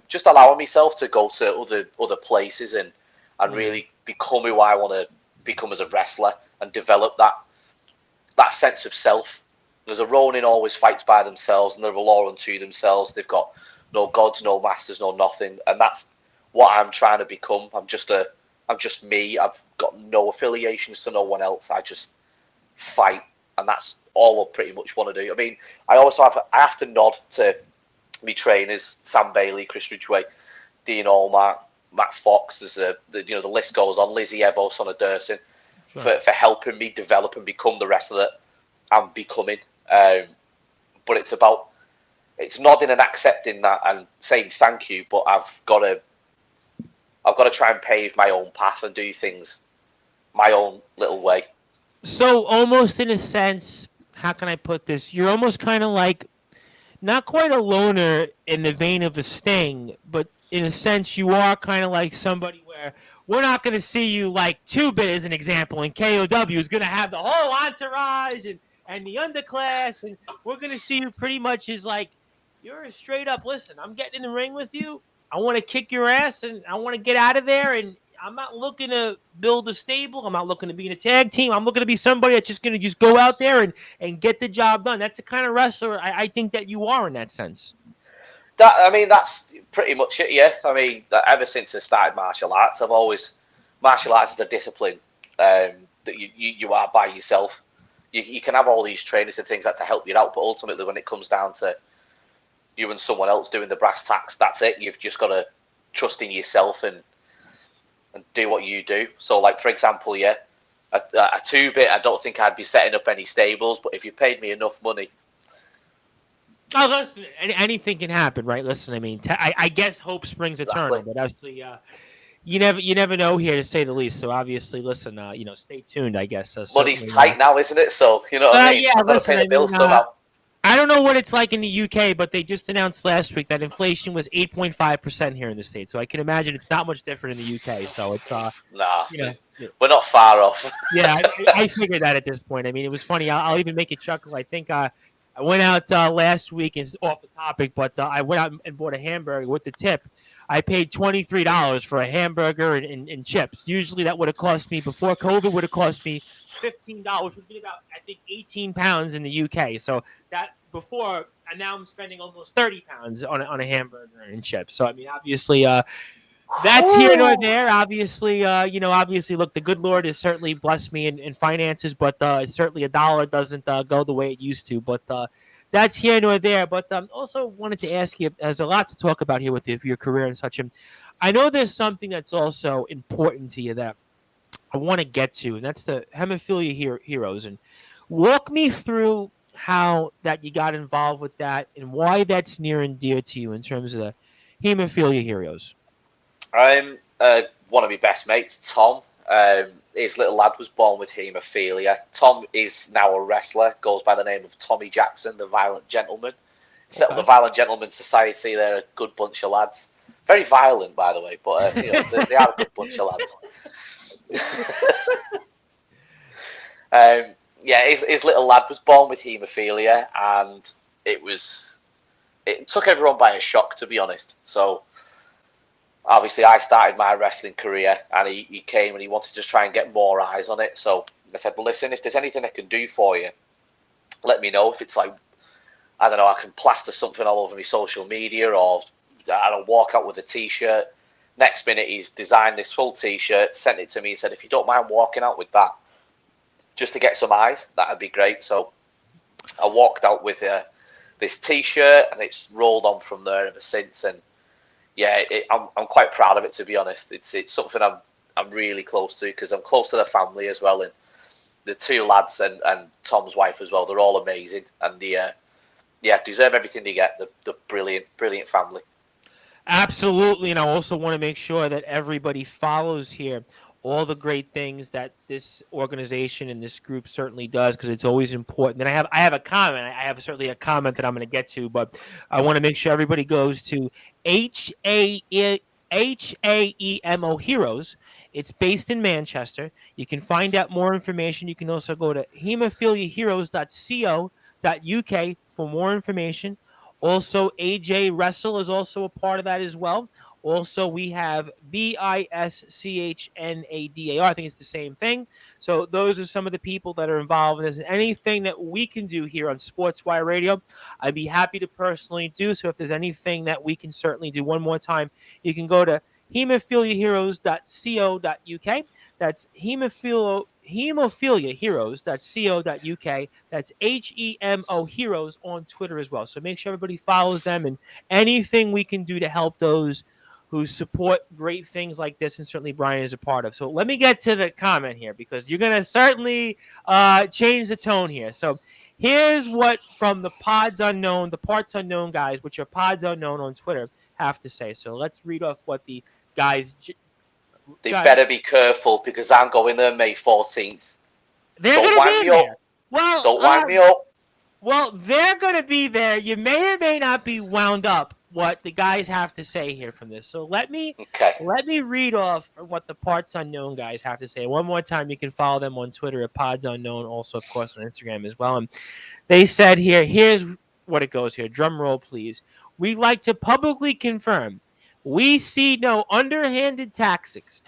just allowing myself to go to other places and really become who I want to become as a wrestler and develop that sense of self. There's a Ronin always fights by themselves, and they're a law unto themselves. They've got no gods, no masters, no nothing, and that's what I'm trying to become. I'm just me. I've got no affiliations to no one else. I just fight, and that's all I pretty much want to do. I mean, I have to nod to me trainers: Sam Bailey, Chris Ridgway, Dean Allmark, Matt Fox. There's the list goes on. Lizzie Evo, Sonna Durson, for helping me develop and become the wrestler that I'm becoming. But it's nodding and accepting that and saying thank you. But I've got to try and pave my own path and do things my own little way. So almost in a sense, how can I put this? You're almost kind of like, not quite a loner in the vein of a Sting, but in a sense you are kind of like somebody where we're not going to see you like 2-Bit as an example, and KOW is going to have the whole entourage and the underclass, and we're going to see you pretty much as like, you're a straight up, listen, I'm getting in the ring with you. I want to kick your ass, and I want to get out of there, and I'm not looking to build a stable. I'm not looking to be in a tag team. I'm looking to be somebody that's just going to just go out there and get the job done. That's the kind of wrestler I think that you are in that sense. That's pretty much it, yeah. I mean, ever since I started martial arts, martial arts is a discipline that you are by yourself. You can have all these trainers and things that to help you out, but ultimately when it comes down to you and someone else doing the brass tacks, that's it. You've just got to trust in yourself and do what you do. So, like, for example, a 2-Bit, I don't think I'd be setting up any stables, but if you paid me enough money. Oh, listen, anything can happen, right? Listen, I mean, I guess hope springs eternal, but obviously, you never know here, to say the least. So obviously, listen, stay tuned, I guess. Money's tight now, isn't it? So, you know what I mean? Yeah, I've got to pay the bills somehow. I don't know what it's like in the UK, but they just announced last week that inflation was 8.5% here in the States. So I can imagine it's not much different in the UK. So it's we're not far off. Yeah, I figured that at this point. I mean, it was funny. I'll even make it chuckle. I think I went out last week, and it's off the topic, but I went out and bought a hamburger with the tip. I paid $23 for a hamburger and chips. Usually that would have cost me, before COVID, would have cost me $15, which would be about, I think, 18 pounds in the UK. So that before, and now I'm spending almost 30 pounds on a hamburger and chips. So I mean, obviously, that's here nor there. Obviously, obviously, look, the good Lord has certainly blessed me in finances, but certainly a dollar doesn't go the way it used to. But that's here nor there. But also wanted to ask you, there's a lot to talk about here with you, for your career and such. And I know there's something that's also important to you that I want to get to, and that's the hemophilia heroes. And walk me through how that you got involved with that and why that's near and dear to you in terms of the hemophilia heroes. I'm one of my best mates, Tom. His little lad was born with haemophilia. Tom is now a wrestler, goes by the name of Tommy Jackson, the Violent Gentleman. Set up the Violent Gentleman Society. They're a good bunch of lads. Very violent, by the way, but they are a good bunch of lads. His little lad was born with haemophilia, and it took everyone by a shock, to be honest. So obviously, I started my wrestling career, and he came and he wanted to try and get more eyes on it. So I said, well, listen, if there's anything I can do for you, let me know. If it's like, I don't know, I can plaster something all over my social media, or I don't walk out with a T-shirt. Next minute, he's designed this full T-shirt, sent it to me, and said, if you don't mind walking out with that, just to get some eyes, that'd be great. So I walked out with this T-shirt, and it's rolled on from there ever since. And yeah, I'm quite proud of it, to be honest. It's something I'm really close to, because I'm close to the family as well, and the two lads and Tom's wife as well. They're all amazing, and deserve everything they get. The brilliant family. Absolutely, and I also want to make sure that everybody follows here all the great things that this organization and this group certainly does, because it's always important. And I have a comment. I have certainly a comment that I'm going to get to, but I want to make sure everybody goes to HAEMO Heroes. It's based in Manchester. You can find out more information. You can also go to hemophiliaheroes.co.uk for more information. Also, AJ Wrestle is also a part of that as well. Also, we have BISCHNADAR. I think it's the same thing. So those are some of the people that are involved in this. Anything that we can do here on Sportswire Radio, I'd be happy to personally do. So if there's anything that we can certainly do, one more time, you can go to hemophiliaheroes.co.uk. That's hemophiliaheroes.co.uk. That's HEMO Heroes on Twitter as well. So make sure everybody follows them, and anything we can do to help those who support great things like this, and certainly Brian is a part of. So let me get to the comment here, because you're going to certainly change the tone here. So here's what from the Parts Unknown guys, which are Pods Unknown on Twitter, have to say. So let's read off what the guys... They better be careful, because I'm going there May 14th. Don't wind me up. Well, don't wind me up. Well, they're going to be there. You may or may not be wound up what the guys have to say here from this. So let me read off what the Parts Unknown guys have to say. One more time, you can follow them on Twitter at Pods Unknown, also, of course, on Instagram as well. And they said here, here's what it goes here. Drum roll, please. We'd like to publicly confirm we see no underhanded tactics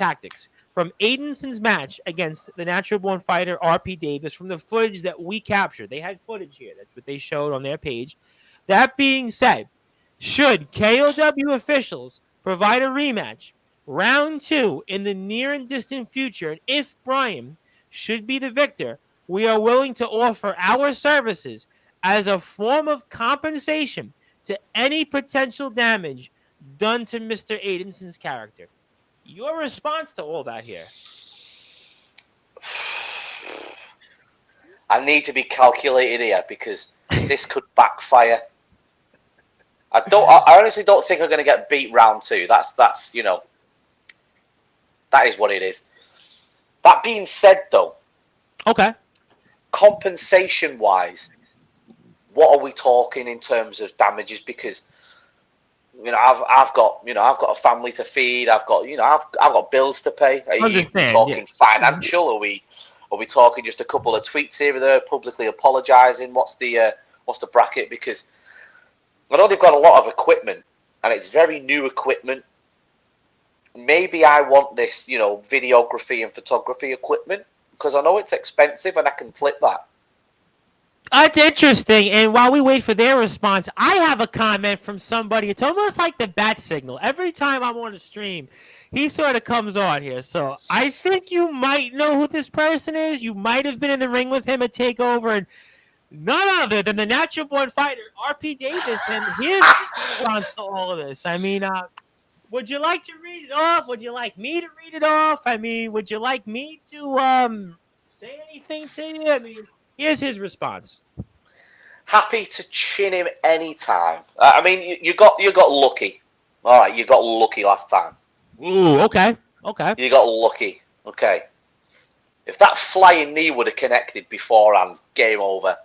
from Aidenson's match against the natural-born fighter R.P. Davis from the footage that we captured. They had footage here. That's what they showed on their page. That being said, should KOW officials provide a rematch, round 2, in the near and distant future, and if Brian should be the victor, we are willing to offer our services as a form of compensation to any potential damage done to Mr. Aidenson's character. Your response to all that here? I need to be calculated here, because this could backfire. I honestly don't think I'm going to get beat round 2. That's that is what it is. That being said, though, okay, compensation wise, what are we talking in terms of damages? Because I've got a family to feed. I've got bills to pay. Are you talking financial? Are we talking just a couple of tweets here or there, publicly apologising? What's the bracket? Because I know they've got a lot of equipment, and it's very new equipment. Maybe I want this, videography and photography equipment, Because I know it's expensive and I can flip that. That's interesting. And while we wait for their response, I have a comment from somebody. It's almost like the bat signal. Every time I'm on a stream, he sort of comes on here. So I think you might know who this person is. You might have been in the ring with him at TakeOver. And none other than the natural born fighter, R.P. Davis. And his response to all of this. I mean, would you like to read it off? Would you like me to read it off? I mean, would you like me to say anything to you? I mean, here's his response. Happy to chin him anytime. I mean, you got lucky. All right, you got lucky last time. Ooh, okay. You got lucky. Okay. If that flying knee would have connected beforehand, game over.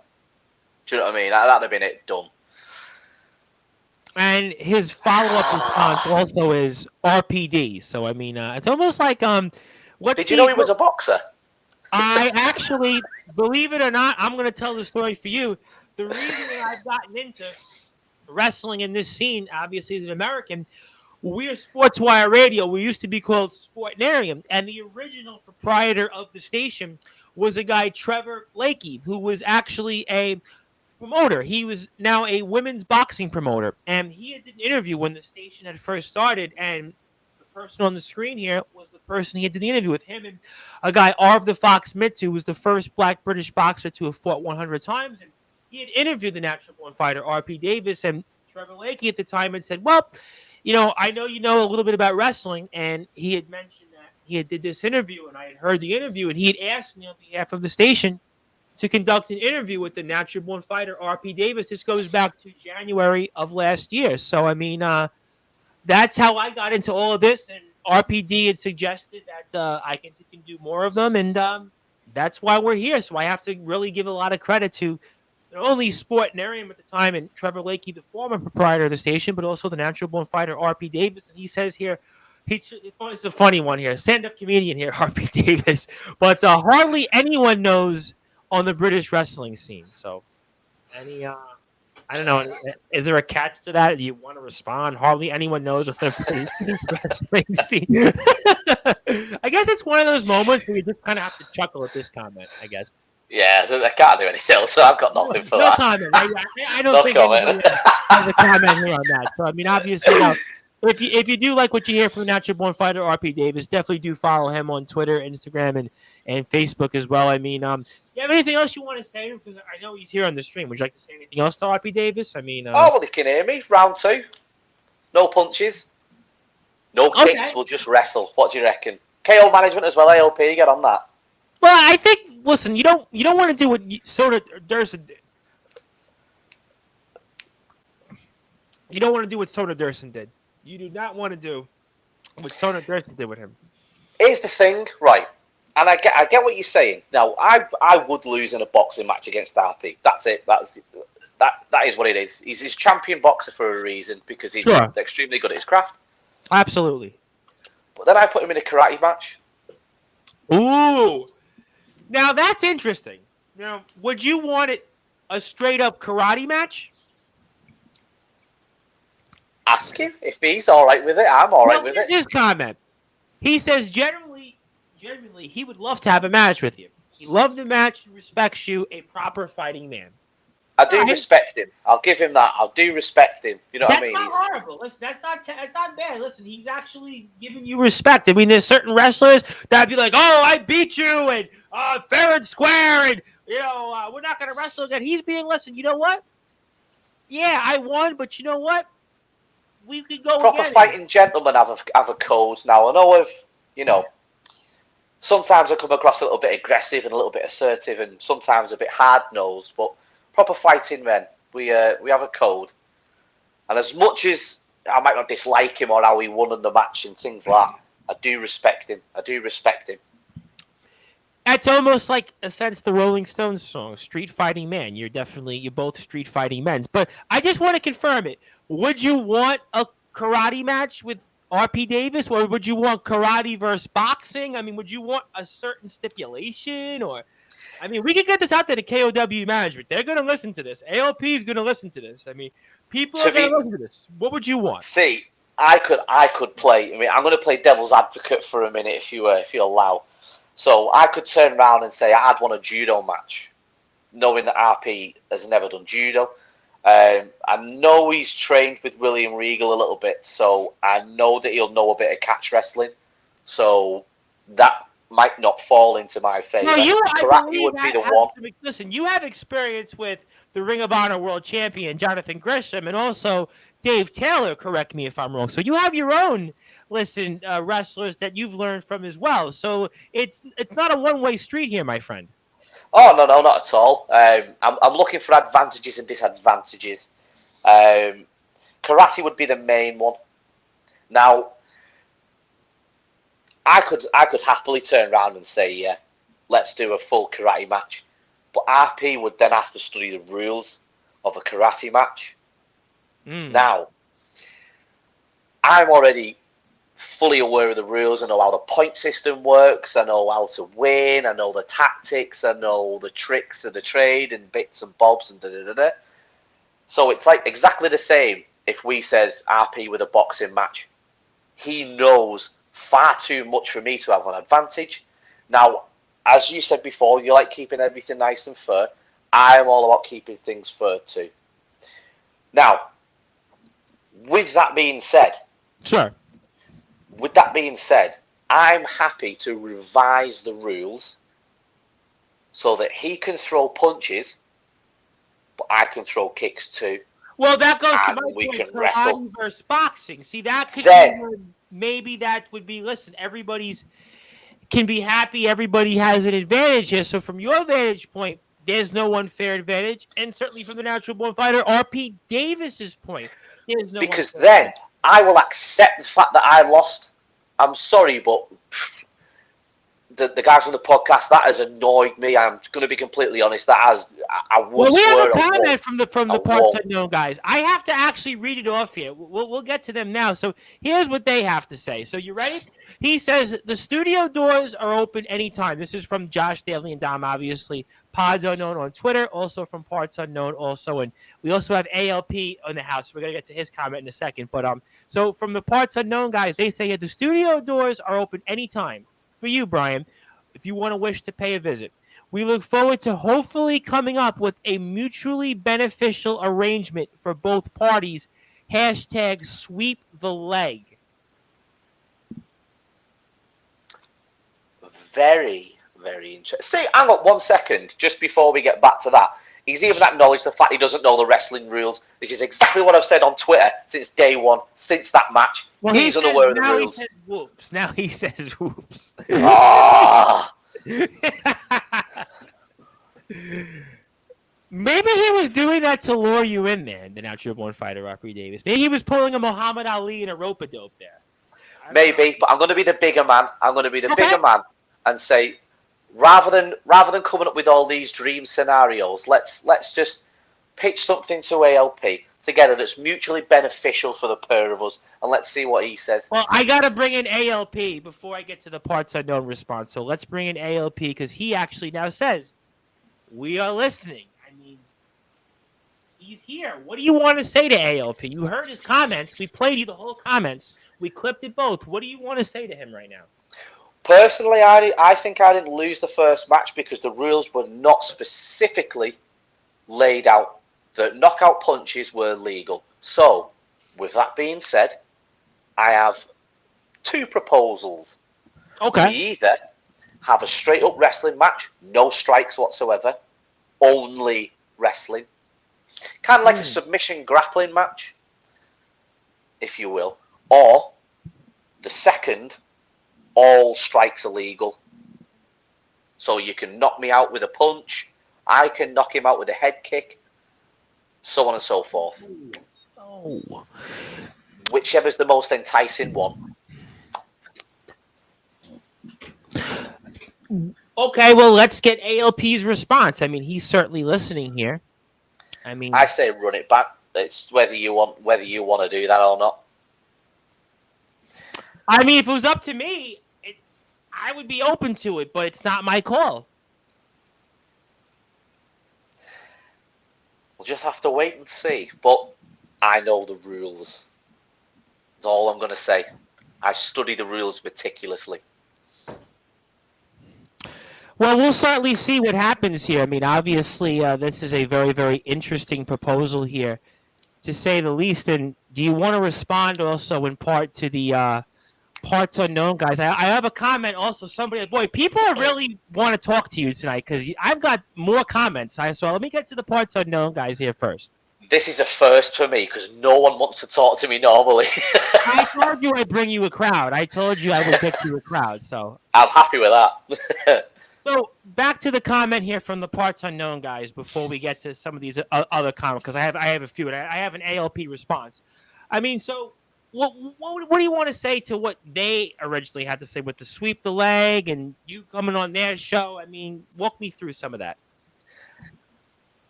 Do you know what I mean? That'd have been it, done. And his follow-up response also is RPD. So I mean, it's almost like Did you know he was a boxer? I actually, believe it or not, I'm going to tell the story for you. The reason that I've gotten into wrestling in this scene, obviously, as an American, we're Sportzwire Radio. We used to be called Sportnarium, and the original proprietor of the station was a guy, Trevor Lakey, who was actually a promoter. He was now a women's boxing promoter, and he did an interview when the station had first started, and the person on the screen here was the person he did the interview with, him and a guy, Arv the Fox Mitsu, who was the first black British boxer to have fought 100 times, and he had interviewed the natural born fighter, R.P. Davis, and Trevor Lakey at the time had said, well, you know, I know you know a little bit about wrestling, and he had mentioned that he had did this interview, and I had heard the interview, and he had asked me on behalf of the station to conduct an interview with the natural born fighter, R.P. Davis. This goes back to January of last year. So, I mean, that's how I got into all of this, and RPD had suggested that I can do more of them, and that's why we're here. So I have to really give a lot of credit to not only Sportnarium at the time and Trevor Lakey, the former proprietor of the station, but also the natural born fighter, R.P. Davis. And he says here, it's a funny one here, stand-up comedian here, R.P. Davis, but hardly anyone knows on the British wrestling scene. So any I don't know, is there a catch to that? Do you want to respond? Hardly anyone knows on the British wrestling scene. I guess it's one of those moments where you just kind of have to chuckle at this comment, I guess. Yeah, I can't do anything else, so I've got nothing for that. Comment. I don't think anybody has a comment here on that. So, I mean, obviously, if you do like what you hear from the natural born fighter, R.P. Davis, definitely do follow him on Twitter, Instagram, and Facebook as well. I mean, you have anything else you want to say? Because I know he's here on the stream. Would you like to say anything else to R.P. Davis? I mean, well, he can hear me. Round 2. No punches. No kicks. We'll just wrestle. What do you reckon? KO management as well, ALP. Get on that. Well, I think, listen, you don't want to do what Soda Durson did. You don't want to do what Soda Durson did. You do not want to do what Soda Durson did with him. Here's the thing, right? And I get what you're saying. Now, I would lose in a boxing match against RP. That's it. That is what it is. He's his champion boxer for a reason, because he's extremely good at his craft. Absolutely. But then I put him in a karate match. Ooh. Now, that's interesting. Now, would you want it a straight-up karate match? Ask him. If he's all right with it, I'm all right with it. His comment. He says, genuinely, he would love to have a match with you. He loves the match, he respects you, a proper fighting man. I do respect him. I'll give him that. I do respect him. You know what I mean? That's not horrible. Listen, that's not bad. Listen, he's actually giving you respect. I mean, there's certain wrestlers that'd be like, "Oh, I beat you," and fair and square, and you know, we're not gonna wrestle again. He's being, listen, you know what? Yeah, I won, but you know what? We could go proper again. Fighting gentlemen have a code now. I know sometimes I come across a little bit aggressive and a little bit assertive, and sometimes a bit hard nosed, but proper fighting men, we have a code. And as much as I might not dislike him or how he won in the match and things like that, I do respect him. That's almost like, a sense, the Rolling Stones song, Street Fighting Man. You're both street fighting men. But I just want to confirm it. Would you want a karate match with R.P. Davis, or would you want karate versus boxing? I mean, would you want a certain stipulation, or... I mean, we could get this out there to KOW management. They're going to listen to this. ALP is going to listen to this. I mean, people are going to listen to this. What would you want? See, I could play. I mean, I'm going to play devil's advocate for a minute, if you allow. So I could turn around and say I'd want a judo match, knowing that RP has never done judo. I know he's trained with William Regal a little bit, so I know that he'll know a bit of catch wrestling. So that might not fall into my favor. No, you, I Karate believe, would be the one. Listen, you have experience with the Ring of Honor World Champion Jonathan Gresham and also Dave Taylor. Correct me if I'm wrong. So you have your own wrestlers that you've learned from as well. So it's not a one-way street here, my friend. Oh no, not at all. I'm looking for advantages and disadvantages. Karate would be the main one. Now, I could happily turn around and say, yeah, let's do a full karate match. But RP would then have to study the rules of a karate match. Now, I'm already fully aware of the rules. I know how the point system works. I know how to win. I know the tactics. I know the tricks of the trade and bits and bobs and da-da-da-da. So it's like exactly the same if we said RP with a boxing match. He knows far too much for me to have an advantage. Now, as you said before, you like keeping everything nice and fair. I'm all about keeping things fair too. Now, with that being said, I'm happy to revise the rules so that he can throw punches, but I can throw kicks too. Well, that goes to my we point, can wrestle versus boxing. See, that could be, maybe that would be, listen, everybody's can be happy. Everybody has an advantage here. So from your vantage point, there's no unfair advantage. And certainly from the natural born fighter, RP Davis's point, there's no because then advantage. I will accept the fact that I lost. I'm sorry, but the guys on the podcast, that has annoyed me. I'm going to be completely honest. That has, I would well, we swear have a comment from the parts unknown guys. I have to actually read it off here. We'll get to them now. So here's what they have to say. So you ready? He says the studio doors are open anytime. This is from Josh Daly and Dom, obviously. Pods Unknown on Twitter, also from Parts Unknown, also, and we also have ALP in the house. We're gonna get to his comment in a second. But so from the Parts Unknown guys, they say the studio doors are open anytime. For you, Brian, if you want to wish to pay a visit. We look forward to hopefully coming up with a mutually beneficial arrangement for both parties. Hashtag sweep the leg. Very, very interesting. See, hang on 1 second, just before we get back to that. He's even acknowledged the fact he doesn't know the wrestling rules, which is exactly what I've said on Twitter since day one, since that match. Well, he's unaware of the rules. He says whoops. Now he says whoops. Maybe he was doing that to lure you in there, the natural born fighter, RP Davis. Maybe he was pulling a Muhammad Ali and a rope-a-dope there. Maybe, but I'm going to be the bigger man. I'm going to be the bigger man and say, rather than coming up with all these dream scenarios, let's just pitch something to ALP together that's mutually beneficial for the pair of us, and let's see what he says. Well, I got to bring in ALP before I get to the Parts Unknown response. So let's bring in ALP because he actually now says, we are listening. I mean, he's here. What do you want to say to ALP? You heard his comments. We played you the whole comments. We clipped it both. What do you want to say to him right now? Personally, I think I didn't lose the first match because the rules were not specifically laid out that knockout punches were legal. So, with that being said, I have two proposals. Okay. We either have a straight up wrestling match, no strikes whatsoever, only wrestling. Kind of like a submission grappling match, if you will. Or the second, all strikes are legal. So you can knock me out with a punch, I can knock him out with a head kick, so on and so forth. Oh. Whichever's the most enticing one. Okay, well, let's get ALP's response. I mean, he's certainly listening here. I say run it back. It's whether you want to do that or not. I mean, if it was up to me, I would be open to it, but it's not my call. We'll just have to wait and see. But I know the rules. That's all I'm going to say. I study the rules meticulously. Well, we'll certainly see what happens here. I mean, obviously, this is a very, very interesting proposal here, to say the least. And do you want to respond also in part to the parts unknown guys? I have a comment also. Somebody, boy, people really want to talk to you tonight because I've got more comments. So let me get to the parts unknown guys here first. This is a first for me because no one wants to talk to me normally. I told you I'd bring you a crowd. I told you I would get you a crowd. So I'm happy with that. So back to the comment here from the parts unknown guys before we get to some of these other comments, because I have a few and I have an ALP response. I mean, so what do you want to say to what they originally had to say with the sweep the leg and you coming on their show? I mean, walk me through some of that.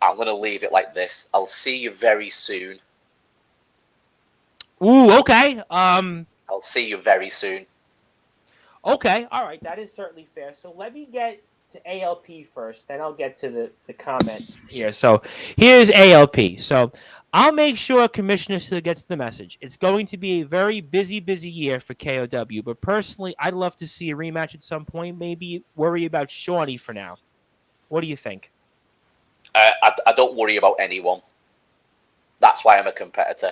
I'm going to leave it like this. I'll see you very soon. Ooh, okay. I'll see you very soon. Okay, all right, that is certainly fair. So let me get to ALP first, then I'll get to the comment here. So here's ALP. So I'll make sure Commissioner still gets the message. It's going to be a very busy year for KOW, but personally, I'd love to see a rematch at some point. Maybe worry about Shaunee for now. What do you think? I don't worry about anyone. That's why I'm a competitor.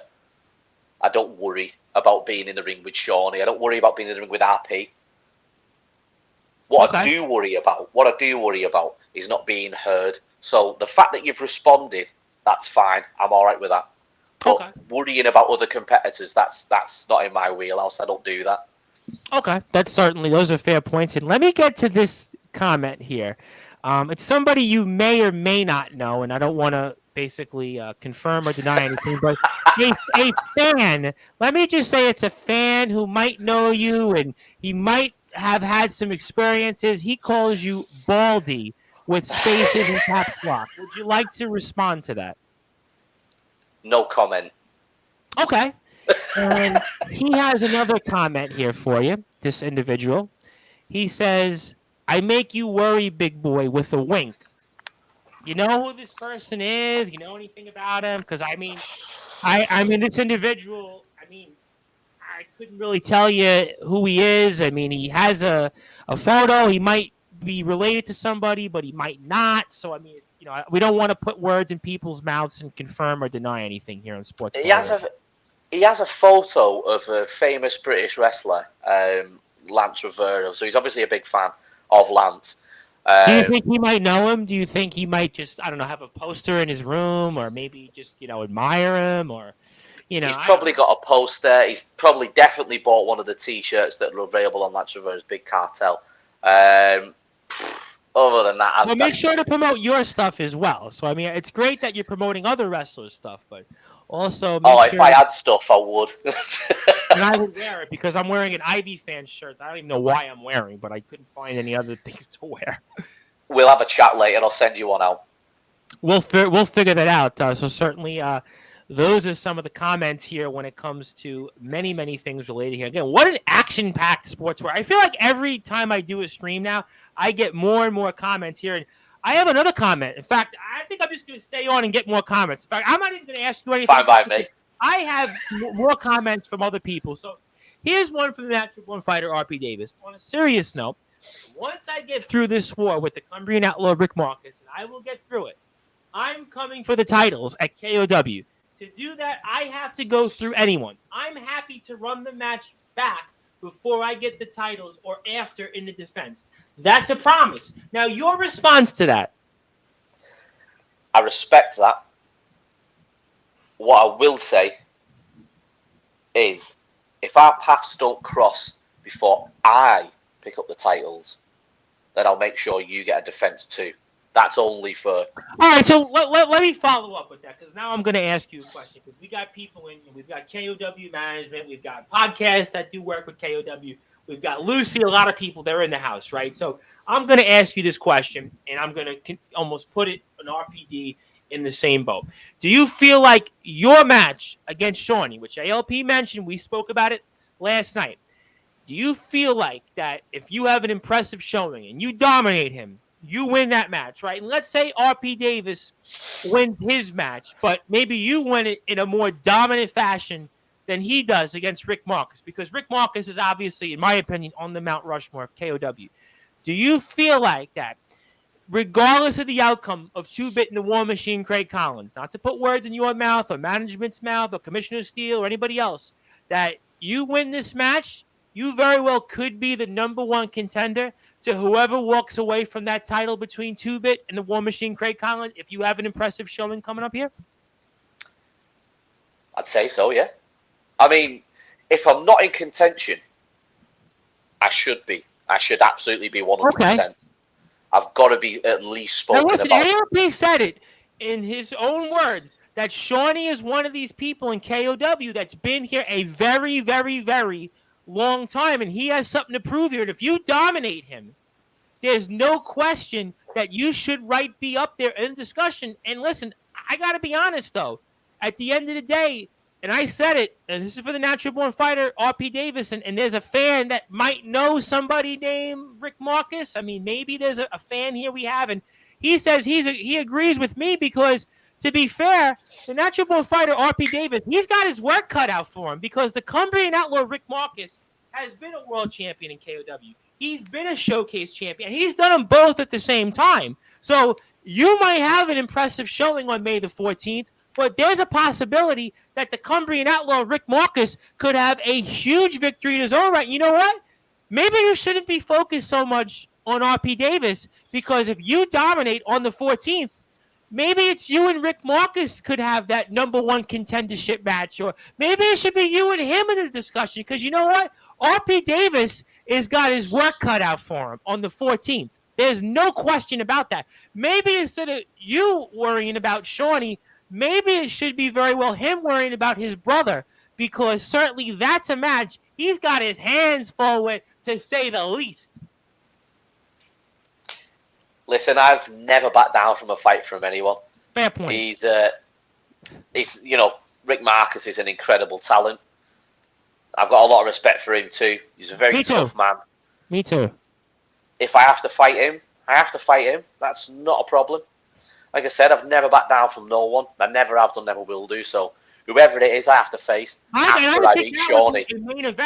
I don't worry about being in the ring with Shaunee. I don't worry about being in the ring with RP. What I do worry about is not being heard. So the fact that you've responded, that's fine. I'm all right with that. But worrying about other competitors, that's not in my wheelhouse. I don't do that. Okay, those are fair points. And let me get to this comment here. It's somebody you may or may not know, and I don't want to basically confirm or deny anything, but a fan. Let me just say it's a fan who might know you, and he might have had some experiences. He calls you Baldy with spaces and caps lock. Would you like to respond to that? No comment. Okay. And he has another comment here for you, this individual. He says, I make you worry, big boy, with a wink. You know who this person is? You know anything about him? Because, I mean, this individual, I couldn't really tell you who he is. I mean, he has a photo. He might be related to somebody, but he might not. So, I mean, it's, we don't want to put words in people's mouths and confirm or deny anything here on Sportzwire. He has a photo of a famous British wrestler, Lance Rivera. So he's obviously a big fan of Lance. Do you think he might know him? Do you think he might just, I don't know, have a poster in his room, or maybe just, admire him, or, He's probably got a poster. He's probably definitely bought one of the T-shirts that are available on Lance Rivera's Big Cartel. Other than that, well, make sure to promote your stuff as well. So, I mean, it's great that you're promoting other wrestlers' stuff, but also if I had stuff, I would. And I would wear it because I'm wearing an Ivy fan shirt. I don't even know why I'm wearing, but I couldn't find any other things to wear. We'll have a chat later. I'll send you one out. We'll figure that out. So certainly, those are some of the comments here when it comes to many things related here. Again, what an action-packed Sportswire. I feel like every time I do a stream now, I get more and more comments here. And I have another comment. In fact, I think I'm just going to stay on and get more comments. In fact, I'm not even going to ask you anything. Fine by me. I have more comments from other people. So here's one from the Natural Born Fighter, RP Davis. On a serious note, once I get through this war with the Cumbrian Outlaw Rick Marcus, and I will get through it, I'm coming for the titles at KOW. To do that, I have to go through anyone. I'm happy to run the match back before I get the titles or after in the defense. That's a promise. Now, your response to that? I respect that. What I will say is, if our paths don't cross before I pick up the titles, then I'll make sure you get a defense too. That's only for... All right, so let me follow up with that, because now I'm going to ask you a question. Because we got people in here. We've got KOW management. We've got podcasts that do work with KOW. We've got Lucy, a lot of people. They're in the house, right? So I'm going to ask you this question, and I'm going to almost put it on RPD in the same boat. Do you feel like your match against Shaunee, which ALP mentioned, we spoke about it last night, do you feel like that if you have an impressive showing and you dominate him, you win that match, right? And let's say RP Davis wins his match, but maybe you win it in a more dominant fashion than he does against Rick Marcus, because Rick Marcus is obviously, in my opinion, on the Mount Rushmore of KOW. Do you feel like that regardless of the outcome of 2-Bit and the War Machine Craig Collins, not to put words in your mouth or management's mouth or Commissioner Steele or anybody else, that you win this match, you very well could be the number one contender to whoever walks away from that title between 2-Bit and the War Machine Craig Collins if you have an impressive showing coming up here? I'd say so, yeah. I mean, if I'm not in contention, I should be. I should absolutely be 100%. Okay. I've got to be at least spoken about. AOP said it in his own words that Shaunee is one of these people in KOW that's been here a very, very, very long time, and he has something to prove here. And if you dominate him, there's no question that you should be up there in discussion. And listen, I got to be honest, though. At the end of the day, and I said it, and this is for the natural born fighter, RP Davis, and there's a fan that might know somebody named Rick Marcus. I mean, maybe there's a fan here we have, and he says he agrees with me because, to be fair, the natural born fighter, RP Davis, he's got his work cut out for him because the Cumbrian Outlaw Rick Marcus has been a world champion in KOW. He's been a showcase champion. He's done them both at the same time. So you might have an impressive showing on May the 14th, but there's a possibility that the Cumbrian Outlaw, Rick Marcus, could have a huge victory in his own right. You know what? Maybe you shouldn't be focused so much on RP Davis, because if you dominate on the 14th, maybe it's you and Rick Marcus could have that number one contendership match, or maybe it should be you and him in the discussion, because you know what? RP Davis has got his work cut out for him on the 14th. There's no question about that. Maybe instead of you worrying about Shaunee, maybe it should be very well him worrying about his brother, because certainly that's a match he's got his hands full with, to say the least. Listen, I've never backed down from a fight from anyone. Fair point. He's Rick Marcus is an incredible talent. I've got a lot of respect for him too. He's a very tough man. Me too. If I have to fight him, I have to fight him. That's not a problem. Like I said, I've never backed down from no one. I never have done, never will do. So whoever it is, I have to face after I beat Shaunee.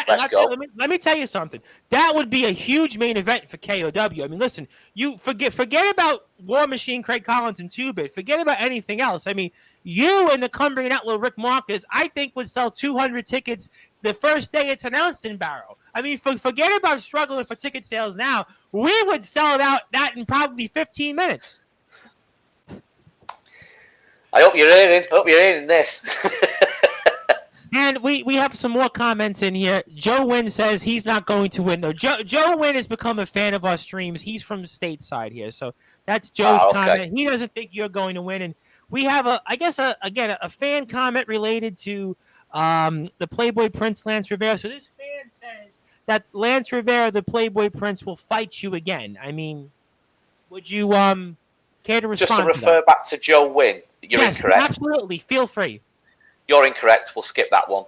Let's go. Let me tell you something. That would be a huge main event for KOW. I mean, listen, you forget about War Machine Craig Collins and 2-Bit. Forget about anything else. I mean, you and the Cumbrian Outlaw Rick Marcus, I think, would sell 200 tickets the first day it's announced in Barrow. I mean, forget about struggling for ticket sales now. We would sell that in probably 15 minutes. I hope you're hearing this. And we have some more comments in here. Joe Wynn says he's not going to win, though. Joe Wynn has become a fan of our streams. He's from stateside here, so that's Joe's comment. He doesn't think you're going to win. And we have, a fan comment related to the Playboy Prince, Lance Rivera. So this fan says that Lance Rivera, the Playboy Prince, will fight you again. I mean, would you care to respond? Just to refer back to Joe Wynn, you're incorrect. Absolutely. Feel free. You're incorrect. We'll skip that one.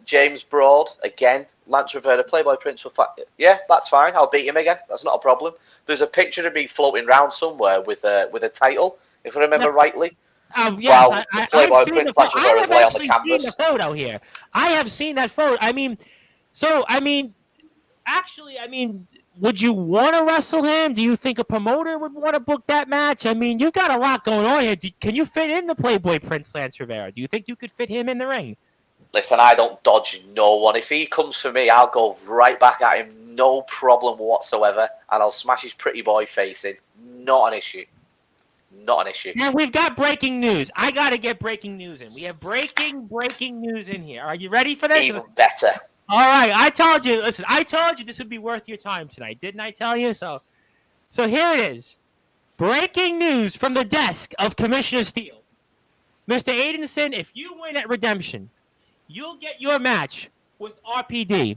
James Broad, again, Lance Rivera, Playboy Prince will fight. Yeah, that's fine. I'll beat him again. That's not a problem. There's a picture of me floating around somewhere with a title, if I remember rightly. Yes, Playboy Prince Lance Rivera's lay on the canvas. I've seen the photo here. I have seen that photo. Would you want to wrestle him? Do you think a promoter would want to book that match? I mean, you've got a lot going on here. Can you fit in the Playboy Prince Lance Rivera? Do you think you could fit him in the ring? Listen, I don't dodge no one. If he comes for me, I'll go right back at him. No problem whatsoever. And I'll smash his pretty boy face in. Not an issue. Not an issue. Now, we've got breaking news. I got to get breaking news in. We have breaking news in here. Are you ready for this? Even better. All right, I told you this would be worth your time tonight. Didn't I tell you? So here it is. Breaking news from the desk of Commissioner Steele. Mr. Aidenson, if you win at Redemption, you'll get your match with RPD.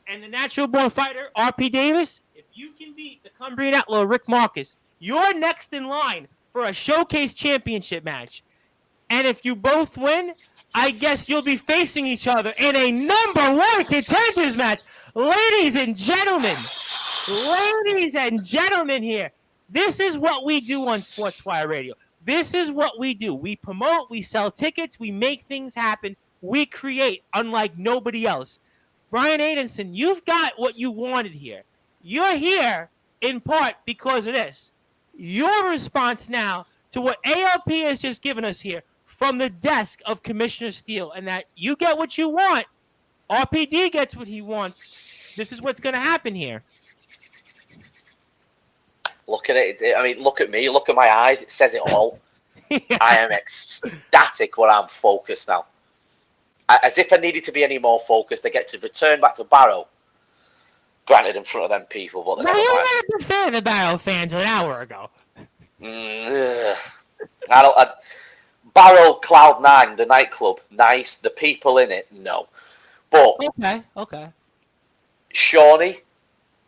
And the natural born fighter, RP Davis, if you can beat the Cumbrian Outlaw, Rick Marcus, you're next in line for a showcase championship match. And if you both win, I guess you'll be facing each other in a number one contenders match. Ladies and gentlemen here, this is what we do on Sportzwire Radio. This is what we do. We promote, we sell tickets, we make things happen, we create, unlike nobody else. Brian Aidenson, you've got what you wanted here. You're here in part because of this. your response now to what ALP has just given us here from the desk of Commissioner Steele, and that you get what you want, RPD gets what he wants. This is what's going to happen here. Look at it. I mean, look at me. Look at my eyes. It says it all. Yeah. I am ecstatic when I'm focused now. As if I needed to be any more focused, I get to return back to Barrow. Granted, in front of them people, but No, you were a fan of the Barrow fans an hour ago. Barrow Cloud9, the nightclub, nice. The people in it, no. But okay. Shaunee,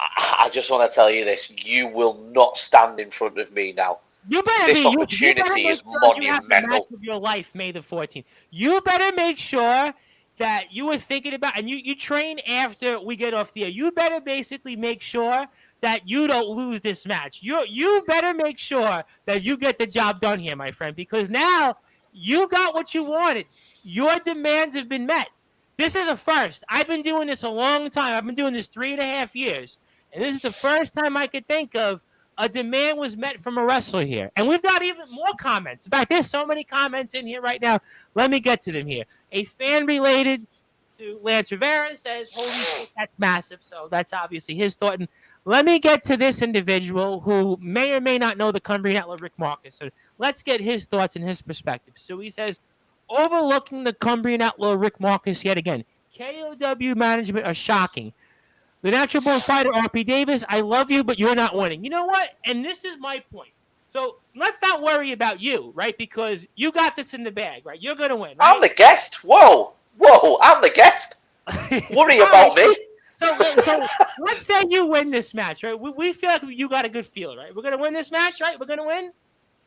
I just want to tell you this: you will not stand in front of me now. This opportunity is monumental. You have the match of your life, May the 14th. You better make sure that you were thinking about, and you train after we get off the air. You better basically make sure that you don't lose this match. You better make sure that you get the job done here, my friend, because now you got what you wanted. Your demands have been met. This is a first. I've been doing this a long time. I've been doing this 3.5 years, and this is the first time I could think of a demand was met from a wrestler here. And we've got even more comments. In fact, there's so many comments in here right now. Let me get to them here. A fan related to Lance Rivera says, holy shit, that's massive. So that's obviously his thought. And let me get to this individual who may or may not know the Cumbrian Outlaw, Rick Marcus. So let's get his thoughts and his perspective. So he says, overlooking the Cumbrian Outlaw, Rick Marcus yet again. KOW management are shocking. The natural born fighter, RP Davis, I love you, but you're not winning. You know what? And this is my point. So let's not worry about you, right? Because you got this in the bag, right? You're going to win, right? I'm the guest. Whoa, I'm the guest. Worry about me. So let's say you win this match, right? We feel like you got a good feel, right? We're going to win this match, right? We're going to win?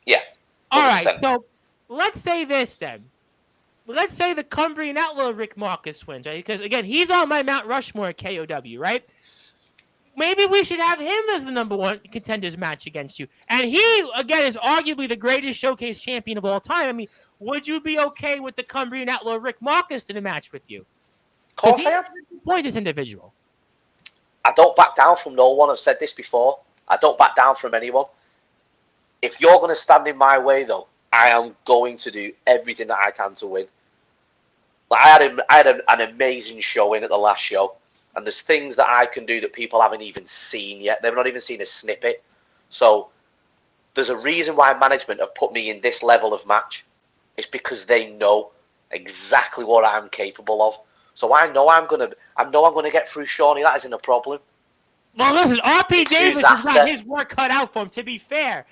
Yeah. 100%. All right, so let's say this then. Let's say the Cumbrian Outlaw Rick Marcus wins, right? Because, again, he's on my Mount Rushmore at KOW, right? Maybe we should have him as the number one contenders match against you. And he, again, is arguably the greatest showcase champion of all time. I mean, would you be okay with the Cumbrian Outlaw Rick Marcus in a match with you? Of course I am. Point this individual. I don't back down from no one. I've said this before. I don't back down from anyone. If you're going to stand in my way, though, I am going to do everything that I can to win. Like I had an amazing showing at the last show, and there's things that I can do that people haven't even seen yet. They've not even seen a snippet. So there's a reason why management have put me in this level of match. It's because they know exactly what I'm capable of. So I know I'm gonna get through Shaunee. That isn't a problem. Well, listen, RP Davis has got his work cut out for him. To be fair.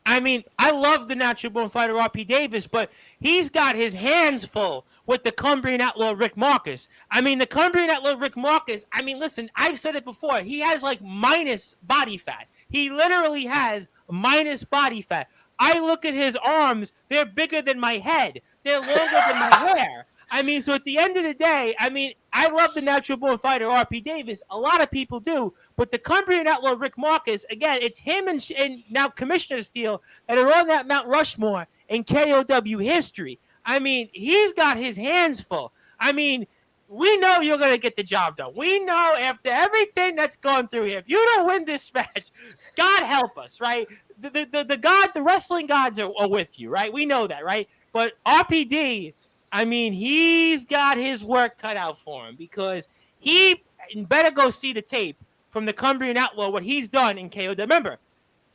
I mean, I love the natural born fighter RP Davis, but he's got his hands full with the Cumbrian Outlaw Rick Marcus. I mean, the Cumbrian Outlaw Rick Marcus, I mean, listen, I've said it before. He has like minus body fat. He literally has minus body fat. I look at his arms, they're bigger than my head. They're longer than my hair. I mean, so at the end of the day, I mean, I love the natural born fighter RP Davis. A lot of people do. But the Cumbrian Outlaw Rick Marcus, again, it's him and now Commissioner Steele that are on that Mount Rushmore in KOW history. I mean, he's got his hands full. I mean, we know you're going to get the job done. We know after everything that's gone through here, if you don't win this match, God help us, right? The wrestling gods are with you, right? We know that, right? But RPD, I mean, he's got his work cut out for him because he better go see the tape from the Cumbrian Outlaw, what he's done in KO. Remember,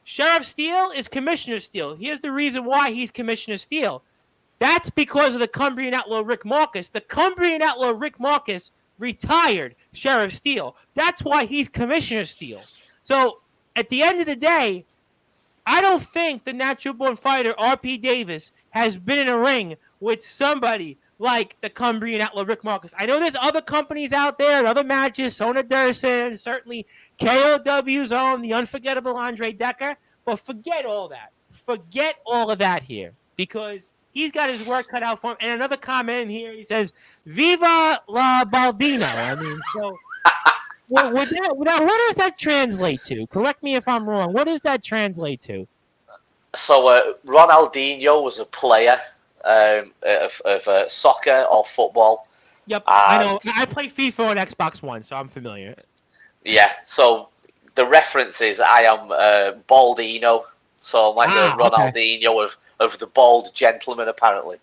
Sheriff Steele is Commissioner Steele. Here's the reason why he's Commissioner Steele. That's because of the Cumbrian Outlaw Rick Marcus. The Cumbrian Outlaw Rick Marcus retired Sheriff Steele. That's why he's Commissioner Steele. So at the end of the day, I don't think the natural born fighter RP Davis has been in a ring with somebody like the Cumbrian Outlaw Rick Marcus. I know there's other companies out there, other matches, Sona Durson, certainly KOW's own, the unforgettable Andre Decker, but forget all that. Forget all of that here because he's got his work cut out for him. And another comment in here, he says, Viva La Baldino. I mean, so what does that translate to? Correct me if I'm wrong. What does that translate to? So Ronaldinho was a player of soccer or football. Yep, I know. I play FIFA on Xbox One, so I'm familiar. Yeah, so the references, I am Baldino, So I'm like the Okay. Ronaldinho of the bald gentleman, apparently.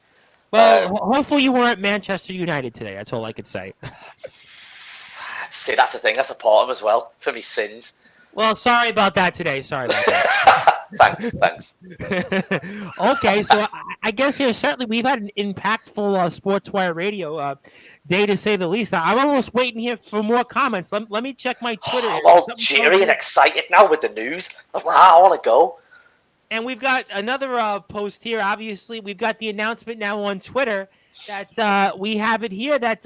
Well, hopefully you weren't Manchester United today. That's all I could say. See, that's the thing. That's a part of him as well for me sins. Well, sorry about that today. Sorry about that. Thanks. Okay, so I guess here certainly we've had an impactful Sportswire radio day to say the least. I'm almost waiting here for more comments. Let me check my Twitter. I'm all cheery and excited now with the news. I want to go. And we've got another post here. Obviously, we've got the announcement now on Twitter that we have it here that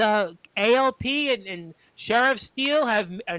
ALP and Sheriff Steele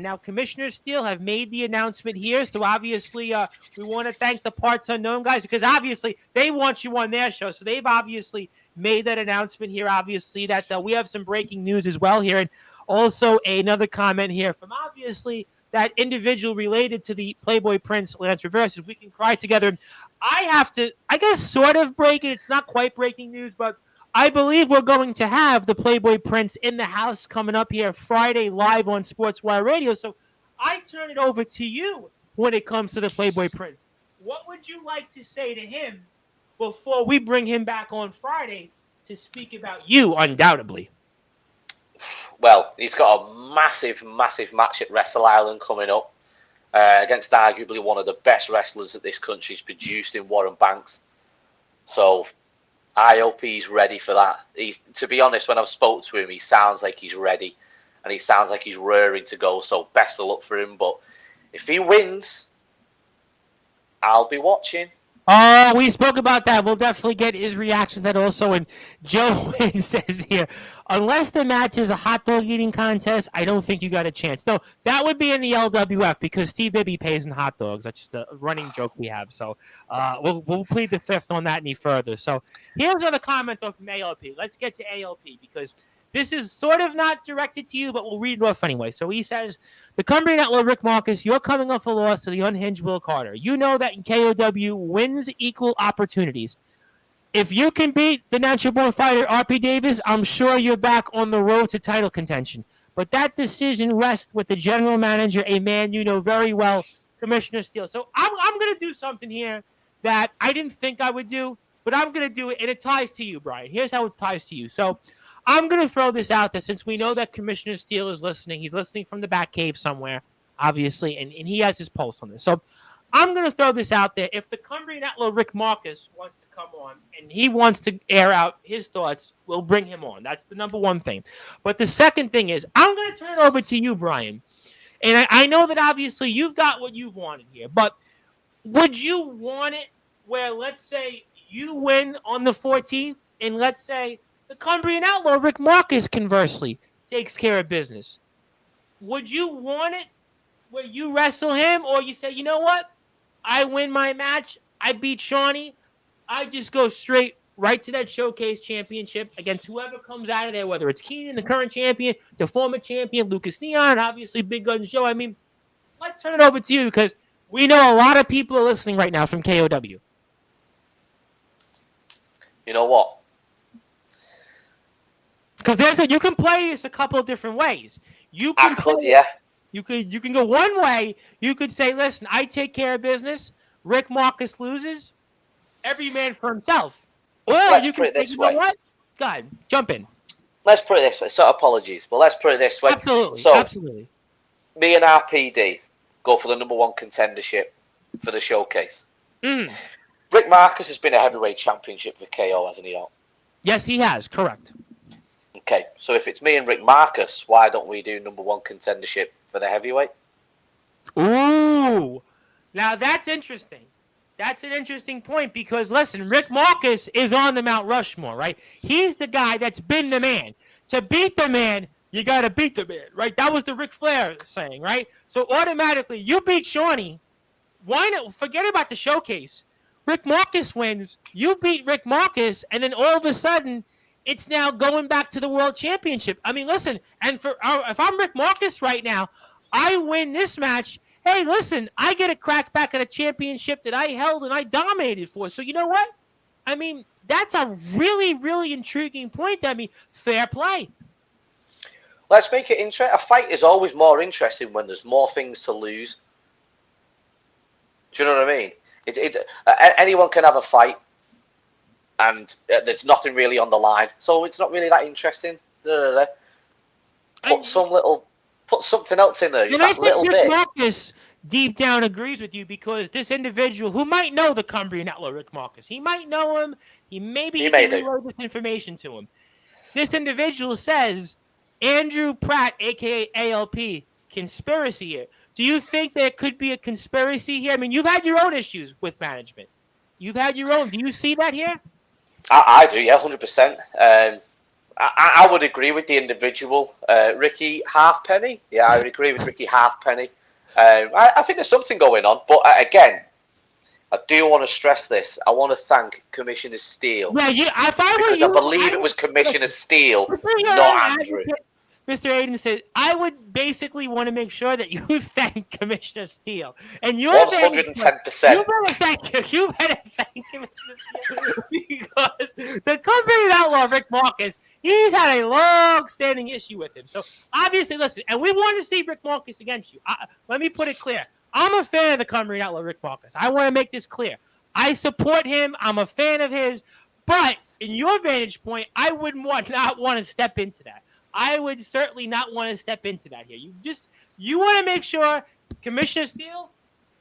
now Commissioner Steele have made the announcement here. So obviously, we want to thank the Parts Unknown guys because obviously they want you on their show. So they've obviously made that announcement here. Obviously, that we have some breaking news as well here, and also another comment here from obviously that individual related to the Playboy Prince Lance Reverses. We can cry together. I have to, I guess, sort of break it. It's not quite breaking news, but I believe we're going to have the Playboy Prince in the house coming up here Friday live on Sportswire Radio. So I turn it over to you when it comes to the Playboy Prince. What would you like to say to him before we bring him back on Friday to speak about you, undoubtedly? Well, he's got a massive match at Wrestle Island coming up against arguably one of the best wrestlers that this country's produced in Warren Banks. So I hope he's ready for that. To be honest, when I've spoke to him, he sounds like he's ready and he sounds like he's raring to go. So best of luck for him. But if he wins, I'll be watching. Oh, we spoke about that. We'll definitely get his reactions to that also. And Joe says here, unless the match is a hot dog eating contest, I don't think you got a chance. No, that would be in the LWF because Steve Bibby pays in hot dogs. That's just a running joke we have. So we'll plead the fifth on that any further. So here's another comment, though, from ALP. Let's get to ALP because this is sort of not directed to you, but we'll read it off anyway. So he says, the Cumbrian Outlaw Rick Marcus, you're coming off a loss to the unhinged Will Carter. You know that in KOW, wins equal opportunities. If you can beat the natural-born fighter RP Davis, I'm sure you're back on the road to title contention. But that decision rests with the general manager, a man you know very well, Commissioner Steele. So I'm going to do something here that I didn't think I would do, but I'm going to do it, and it ties to you, Brian. Here's how it ties to you. So I'm going to throw this out there since we know that Commissioner Steele is listening. He's listening from the back cave somewhere, obviously, and he has his pulse on this. So I'm going to throw this out there. If the Cumbrian Outlaw Rick Marcus wants to come on and he wants to air out his thoughts, we'll bring him on. That's the number one thing. But the second thing is I'm going to turn it over to you, Brian. And I know that obviously you've got what you've wanted here, but would you want it where, let's say, you win on the 14th and let's say the Cumbrian Outlaw, Rick Marcus, conversely, takes care of business? Would you want it where you wrestle him or you say, you know what? I win my match. I beat Shaunee. I just go straight right to that showcase championship against whoever comes out of there, whether it's Keenan, the current champion, the former champion, Lucas Neon, obviously Big Gun Joe. I mean, let's turn it over to you because we know a lot of people are listening right now from KOW. You know what? Because you can play this a couple of different ways. You can You can go one way. You could say, listen, I take care of business. Rick Marcus loses. Every man for himself. Or let's you can say, you know what? Go ahead. Jump in. Let's put it this way. So apologies, but let's put it this way. Absolutely. Me and RPD go for the number one contendership for the showcase. Rick Marcus has been a heavyweight championship for KO, hasn't he? Yes, he has. Correct. Okay, so if it's me and Rick Marcus, why don't we do number one contendership for the heavyweight? Ooh. Now that's interesting. That's an interesting point because, listen, Rick Marcus is on the Mount Rushmore, right? He's the guy that's been the man. To beat the man, you got to beat the man, right? That was the Ric Flair saying, right? So automatically, you beat Shaunee. Why not? Forget about the showcase. Rick Marcus wins. You beat Rick Marcus, and then all of a sudden, it's now going back to the World Championship. I mean, listen, and if I'm Rick Marcus right now, I win this match. Hey, listen, I get a crack back at a championship that I held and I dominated for. So you know what? I mean, that's a really, really intriguing point. I mean, fair play. Let's make it interesting. A fight is always more interesting when there's more things to lose. Do you know what I mean? Anyone can have a fight, and there's nothing really on the line, so it's not really that interesting. Put something else in there, just and I that think little Rick bit. Marcus deep down agrees with you, because this individual who might know the Cumbrian Outlaw, Rick Marcus, he might know him. He may can do. relay this information to him. This individual says Andrew Pratt, aka ALP, conspiracy here. Do you think there could be a conspiracy here? I mean, you've had your own issues with management. You've had your own. Do you see that here? I do, yeah, 100%. I would agree with the individual, Ricky Halfpenny. Yeah, I would agree with Ricky Halfpenny. I think there's something going on, but again, I do want to stress this. I want to thank Commissioner Steele. Yeah, if I were because you, I believe it was Commissioner Steele, not Andrew. Mr. Aidenson, I would basically want to make sure that you thank Commissioner Steele. And you're 110%. You better thank Commissioner Steele, because the Cumbrian Outlaw, Rick Marcus, he's had a long-standing issue with him. So, obviously, listen, and we want to see Rick Marcus against you. Let me put it clear. I'm a fan of the Cumbrian Outlaw, Rick Marcus. I want to make this clear. I support him. I'm a fan of his. But in your vantage point, I would not want to step into that. I would certainly not want to step into that here. You want to make sure, Commissioner Steele,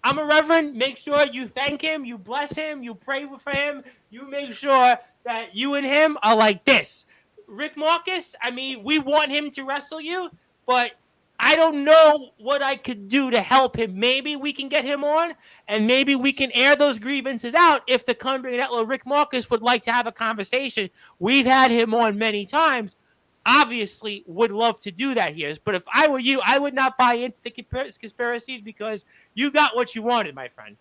I'm a reverend, make sure you thank him, you bless him, you pray for him, you make sure that you and him are like this. Rick Marcus, I mean, we want him to wrestle you, but I don't know what I could do to help him. Maybe we can get him on, and maybe we can air those grievances out if the Cumbrian Outlaw, Rick Marcus, would like to have a conversation. We've had him on many times. Obviously, would love to do that here. But if I were you, I would not buy into the conspiracies, because you got what you wanted, my friend.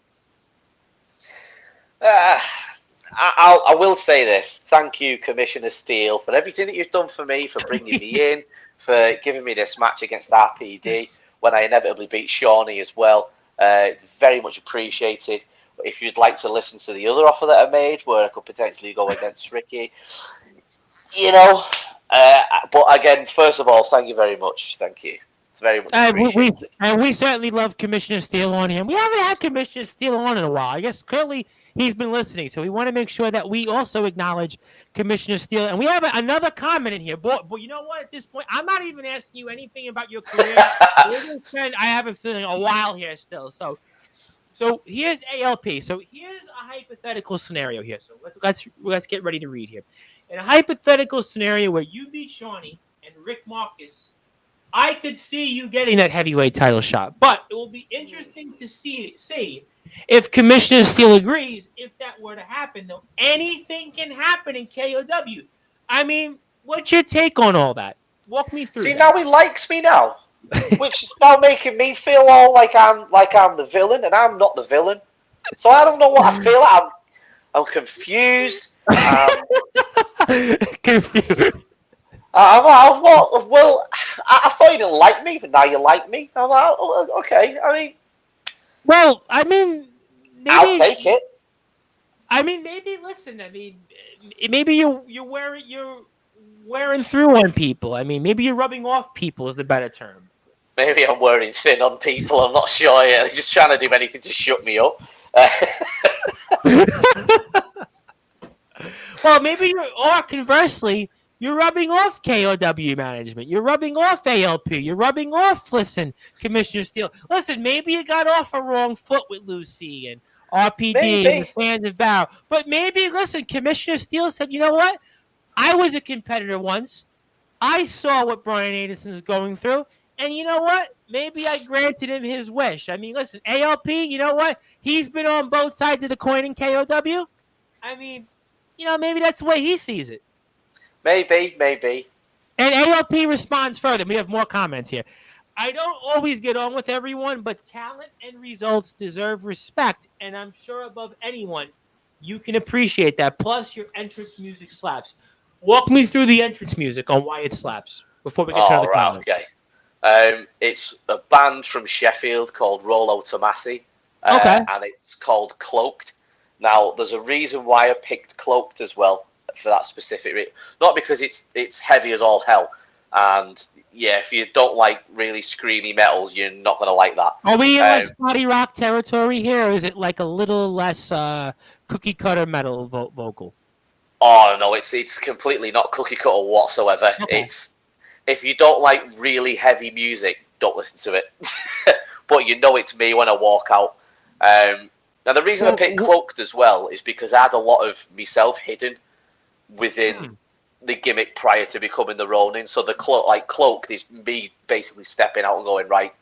I will say this. Thank you, Commissioner Steele, for everything that you've done for me, for bringing me in, for giving me this match against RPD when I inevitably beat Shaunee as well. Very much appreciated. If you'd like to listen to the other offer that I made, where I could potentially go against Ricky, but again, first of all, thank you very much. Thank you. It's very much appreciated. We certainly love Commissioner Steele on him. We haven't had Commissioner Steele on in a while. I guess clearly he's been listening, so we want to make sure that we also acknowledge Commissioner Steele. And we have another comment in here. But you know what? At this point, I'm not even asking you anything about your career. We're going to spend, I have a feeling, a while here still. So here's ALP. So here's a hypothetical scenario here. So let's get ready to read here. In a hypothetical scenario where you beat Shaunee and Rick Marcus, I could see you getting that heavyweight title shot. But it will be interesting to see if Commissioner Steele agrees. If that were to happen, though, anything can happen in KOW. I mean, what's your take on all that? Walk me through. See, now he likes me now, which is now making me feel all like I'm the villain, and I'm not the villain. So I don't know what I feel. I'm confused. Confused. Well, I thought you didn't like me, but now you like me. I'm like, oh, okay. I mean, maybe, I'll take it. I mean, maybe. Listen, I mean, maybe you're wearing through on people. I mean, maybe you're rubbing off people is the better term. Maybe I'm wearing thin on people. I'm not sure yet. They're just trying to do anything to shut me up. Well, maybe or conversely, you're rubbing off KOW management. You're rubbing off ALP. You're rubbing off, Commissioner Steele. Listen, maybe you got off a wrong foot with Lucy and RPD and the fans of Barrow. But maybe, Commissioner Steele said, you know what? I was a competitor once. I saw what Brian Aidenson is going through. And you know what? Maybe I granted him his wish. I mean, listen, ALP, you know what? He's been on both sides of the coin in KOW. I mean, maybe that's the way he sees it. Maybe. And ALP responds further. We have more comments here. I don't always get on with everyone, but talent and results deserve respect. And I'm sure above anyone, you can appreciate that. Plus, your entrance music slaps. Walk me through the entrance music on why it slaps before we get to another comment. Okay. It's a band from Sheffield called Rolo Tomasi. Okay. And it's called Cloaked. Now, there's a reason why I picked Cloaked as well for that specific reason. Not because it's heavy as all hell, And yeah, if you don't like really screamy metals, you're not going to like that. Are we in like Spotty Rock territory here, or is it like a little less cookie cutter metal vocal? Oh no, it's completely not cookie cutter whatsoever. Okay. It's if you don't like really heavy music, don't listen to it. But you know it's me when I walk out. Now the reason I picked Cloaked as well is because I had a lot of myself hidden within the gimmick prior to becoming the Ronin. So the Cloaked is me basically stepping out and going, right,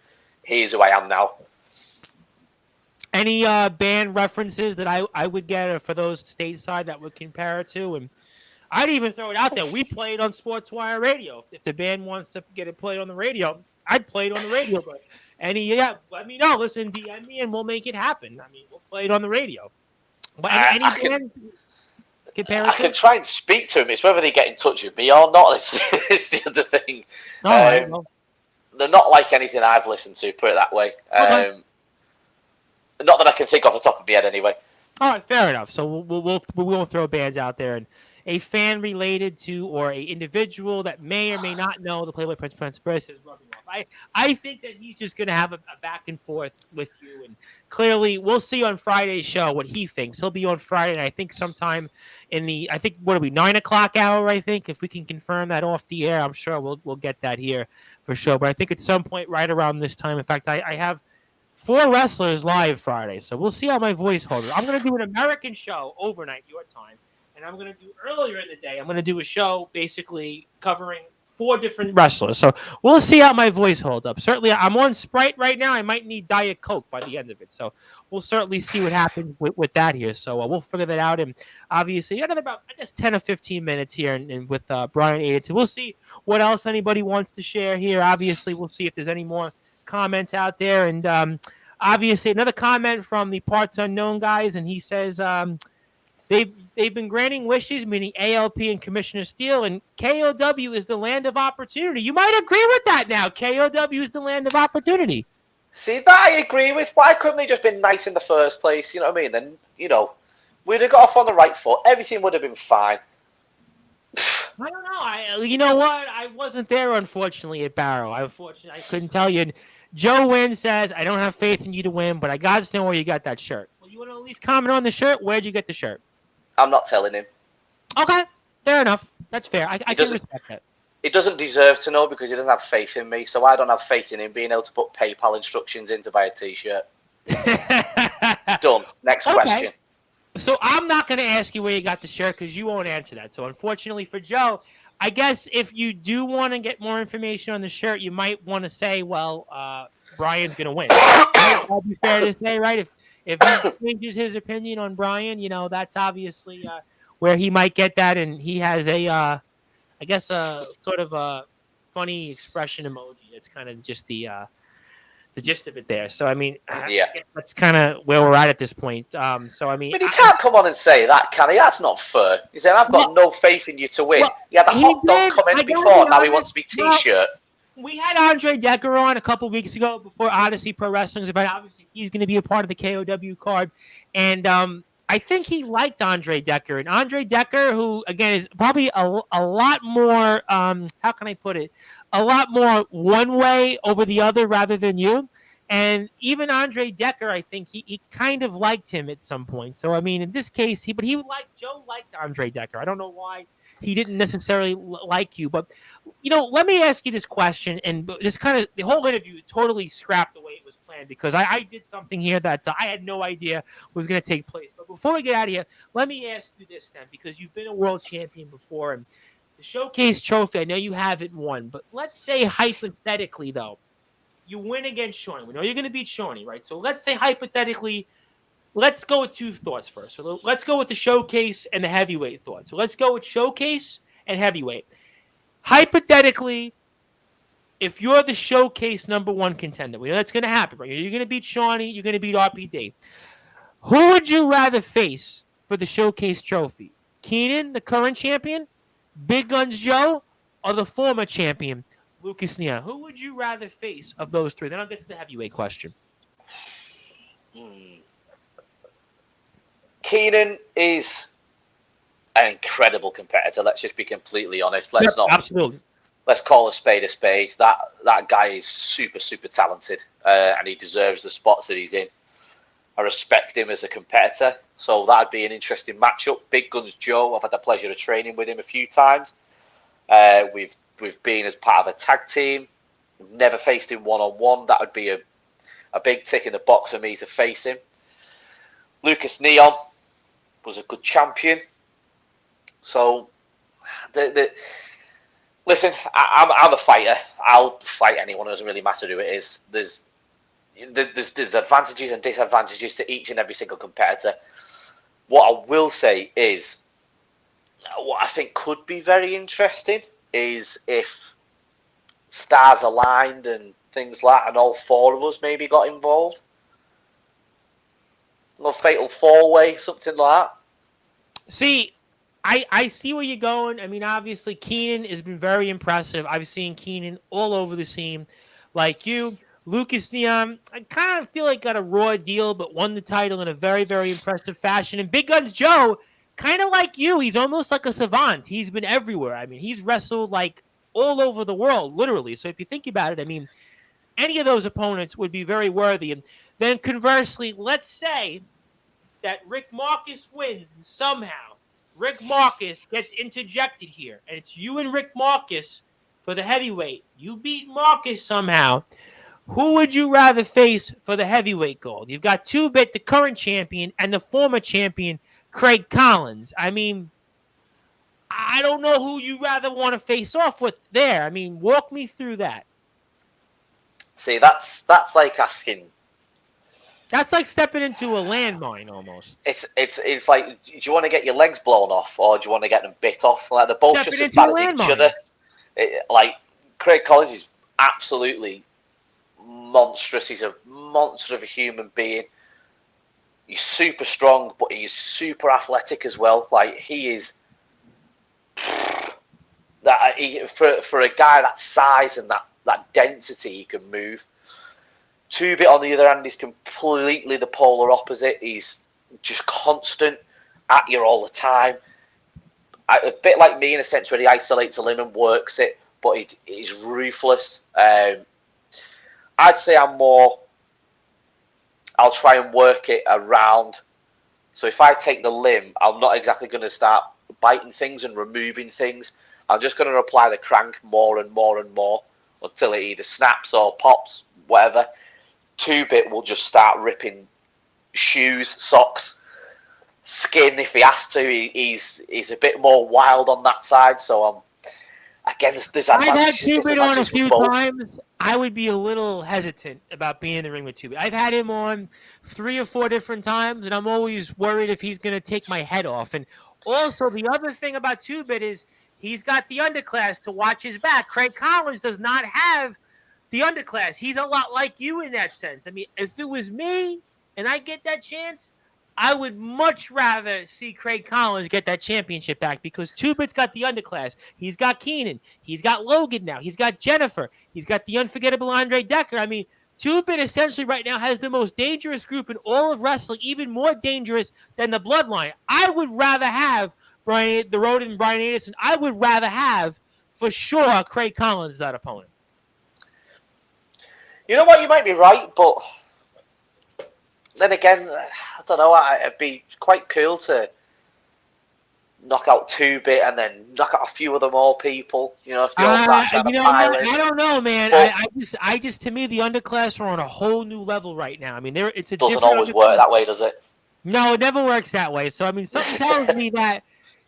here's who I am now. Any band references that I would get for those stateside that would compare it to? And I'd even throw it out there. We played on Sportswire Radio. If the band wants to get it played on the radio, I'd play it on the radio. But let me know. Listen, DM me and we'll make it happen. I mean, we'll play it on the radio. But any band comparison? I can try and speak to them. It's whether they get in touch with me or not. It's the other thing. They're not like anything I've listened to, put it that way. Okay. Not that I can think off the top of my head, anyway. All right, fair enough. So we'll throw bands out there, and a fan related to or a individual that may or may not know the Playboy Prince is rubbing off. I think that he's just going to have a back and forth with you, and clearly we'll see on Friday's show what he thinks. He'll be on Friday, and I think sometime in the 9 o'clock hour. I think if we can confirm that off the air, I'm sure we'll get that here for sure. But I think at some point right around this time. In fact, I have 4 wrestlers live Friday, so we'll see how my voice holds. I'm going to do an American show overnight your time, and I'm going to do earlier in the day. I'm going to do a show basically covering 4 different wrestlers. So we'll see how my voice holds up. Certainly, I'm on Sprite right now. I might need Diet Coke by the end of it. So we'll certainly see what happens with that here. So we'll figure that out. And obviously, another about, 10 or 15 minutes here and with Brian Aidenson. We'll see what else anybody wants to share here. Obviously, we'll see if there's any more comments out there, and obviously another comment from the Parts Unknown guys, and he says they've been granting wishes, meaning ALP and Commissioner Steele, and KOW is the land of opportunity. You might agree with that now. KOW is the land of opportunity. See, that I agree with. Why couldn't they just been nice in the first place? You know what I mean? Then, we'd have got off on the right foot. Everything would have been fine. I don't know. You know what? I wasn't there, unfortunately, at Barrow. I couldn't tell you. And Joe Wynn says, I don't have faith in you to win, but I got to know where you got that shirt. Well, you want to at least comment on the shirt? Where'd you get the shirt? I'm not telling him. Okay, fair enough. That's fair. I can respect that. He doesn't deserve to know because he doesn't have faith in me, so I don't have faith in him being able to put PayPal instructions in to buy a T-shirt. Done. Next question. So I'm not going to ask you where you got the shirt because you won't answer that. So unfortunately for Joe, I guess if you do want to get more information on the shirt, you might want to say, well, Brian's going to win. That'll be fair to say, right? If he changes his opinion on Brian, that's obviously where he might get that. And he has a sort of a funny expression emoji. That's kind of just the gist of it there. So, I mean, that's kind of where we're at this point. So, I mean, but he can't come on and say that, can he? That's not fair. He said, I've got no faith in you to win. He had a hot dog comment before. Now he wants me T-shirt. We had Andre Decker on a couple weeks ago before Odyssey Pro Wrestling's event. Obviously, he's going to be a part of the KOW card. And I think he liked Andre Decker. And Andre Decker, who, again, is probably a lot more, how can I put it? A lot more one way over the other rather than you. And even Andre Decker, I think he kind of liked him at some point. So, I mean, in this case, Joe liked Andre Decker. I don't know why he didn't necessarily like you. But, let me ask you this question. And this kind of, the whole interview totally scrapped the way it was planned because I did something here that I had no idea was going to take place. But before we get out of here, let me ask you this then, because you've been a world champion before. And the Showcase Trophy, I know you haven't won. But let's say hypothetically, though, you win against Shaunee. We know you're going to beat Shaunee, right? So let's say hypothetically, let's go with 2 thoughts first. So let's go with the Showcase and the heavyweight thought. So let's go with Showcase and heavyweight. Hypothetically, if you're the Showcase #1 contender, we know that's going to happen, right? You're going to beat Shaunee. You're going to beat RPD. Who would you rather face for the Showcase Trophy? Keenan, the current champion, Big Guns Joe, or the former champion, Lucas Nia? Who would you rather face of those 3? Then I'll get to the heavyweight question. Keenan is an incredible competitor. Let's just be completely honest. Let's let's call a spade a spade. That guy is super, super talented, and he deserves the spots that he's in. I respect him as a competitor, so that'd be an interesting matchup. Big Guns Joe, I've had the pleasure of training with him a few times. We've been as part of a tag team. We've never faced him one-on-one. That would be a big tick in the box for me to face him. Lucas Neon was a good champion. So, listen, I'm a fighter. I'll fight anyone. It doesn't really matter who it is. There's advantages and disadvantages to each and every single competitor. What I will say is, what I think could be very interesting is if stars aligned and things like that, and all four of us maybe got involved. A little fatal four-way, something like that. See, I see where you're going. I mean, obviously, Keenan has been very impressive. I've seen Keenan all over the scene. Like you, Lucas Neon, I kind of feel like got a raw deal, but won the title in a very, very impressive fashion. And Big Guns Joe, kind of like you, he's almost like a savant. He's been everywhere. I mean, he's wrestled like all over the world, literally. So if you think about it, I mean, any of those opponents would be very worthy. And then conversely, let's say that Rick Marcus wins and somehow Rick Marcus gets interjected here, and it's you and Rick Marcus for the heavyweight. You beat Marcus somehow. Who would you rather face for the heavyweight gold? You've got 2-Bit, the current champion, and the former champion, Craig Collins. I mean, I don't know who you rather want to face off with there. I mean, walk me through that. See, that's like asking. That's like stepping into a landmine almost. It's like, do you want to get your legs blown off or do you want to get them bit off? Like they're both Stepping just as bad into as each other. Like Craig Collins is absolutely monstrous. He's a monster of a human being. He's super strong, but he's super athletic as well. Like he is that for a guy that size and that density, he can move. 2-Bit on the other hand is completely the polar opposite. He's just constant at you all the time. A bit like me in a sense where he isolates a limb and works it, but he's ruthless. I'd say I'll try and work it around. So if I take the limb, I'm not exactly going to start biting things and removing things. I'm just going to apply the crank more and more and more until it either snaps or pops, whatever. 2-Bit will just start ripping shoes, socks, skin if he has to. He's a bit more wild on that side. So again, there's I've had 2-Bit on a few times. I would be a little hesitant about being in the ring with 2-Bit. I've had him on 3 or 4 different times, and I'm always worried if he's going to take my head off. And also, the other thing about 2-Bit is he's got the underclass to watch his back. Craig Collins does not have the underclass. He's a lot like you in that sense. I mean, if it was me and I get that chance, I would much rather see Craig Collins get that championship back because 2-Bit's got the underclass. He's got Keenan. He's got Logan now. He's got Jennifer. He's got the unforgettable Andre Decker. I mean, 2-Bit essentially right now has the most dangerous group in all of wrestling, even more dangerous than the Bloodline. I would rather have the Ronan Brian Aidenson. I would rather have, for sure, Craig Collins as that opponent. You know what? You might be right, but then again, I don't know. It'd be quite cool to knock out 2-Bit and then knock out a few of the more people. You know, if they all start trying to pile in. I don't know, man. But I just to me, the underclass are on a whole new level right now. I mean, it's a doesn't always work that way, does it? No, it never works that way. So I mean, something tells me that,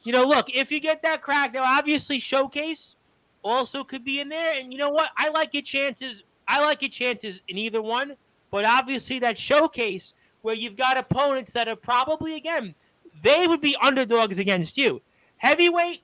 you know, look, if you get that crack, now obviously Showcase also could be in there, and you know what? I like your chances in either one, but obviously that Showcase where you've got opponents that are probably, again, they would be underdogs against you. Heavyweight,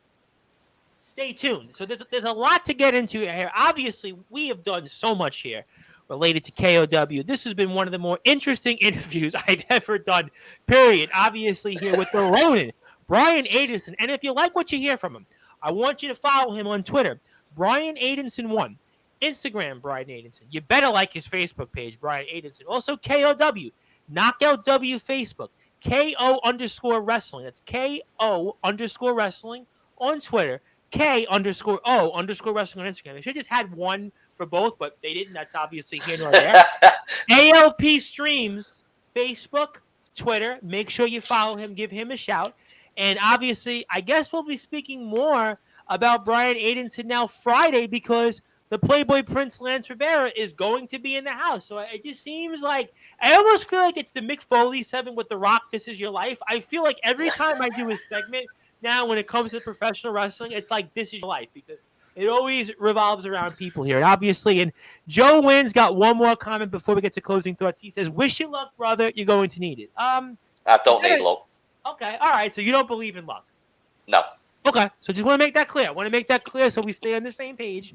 stay tuned. So there's a lot to get into here. Obviously, we have done so much here related to KOW. This has been one of the more interesting interviews I've ever done, period. Obviously here with the Ronan Brian Aidenson. And if you like what you hear from him, I want you to follow him on Twitter, Brian Aidenson 1. Instagram, Brian Aidenson. You better like his Facebook page, Brian Aidenson. Also, KOW, Knockout W Facebook, KO_wrestling. That's KO_wrestling on Twitter, K_O_wrestling on Instagram. They should have just had one for both, but they didn't. That's obviously here nor there. ALP streams, Facebook, Twitter. Make sure you follow him. Give him a shout. And obviously, I guess we'll be speaking more about Brian Aidenson now Friday because the Playboy Prince Lance Rivera is going to be in the house. So it just seems like I almost feel like it's the Mick Foley 7 with The Rock, This Is Your Life. I feel like every time I do a segment now when it comes to professional wrestling, it's like This Is Your Life because it always revolves around people here. And obviously, and Joe Wynn's got one more comment before we get to closing thoughts. He says, wish you luck, brother. You're going to need it. I don't need luck. Okay. All right. So you don't believe in luck? No. Okay. So just want to make that clear. I want to make that clear so we stay on the same page.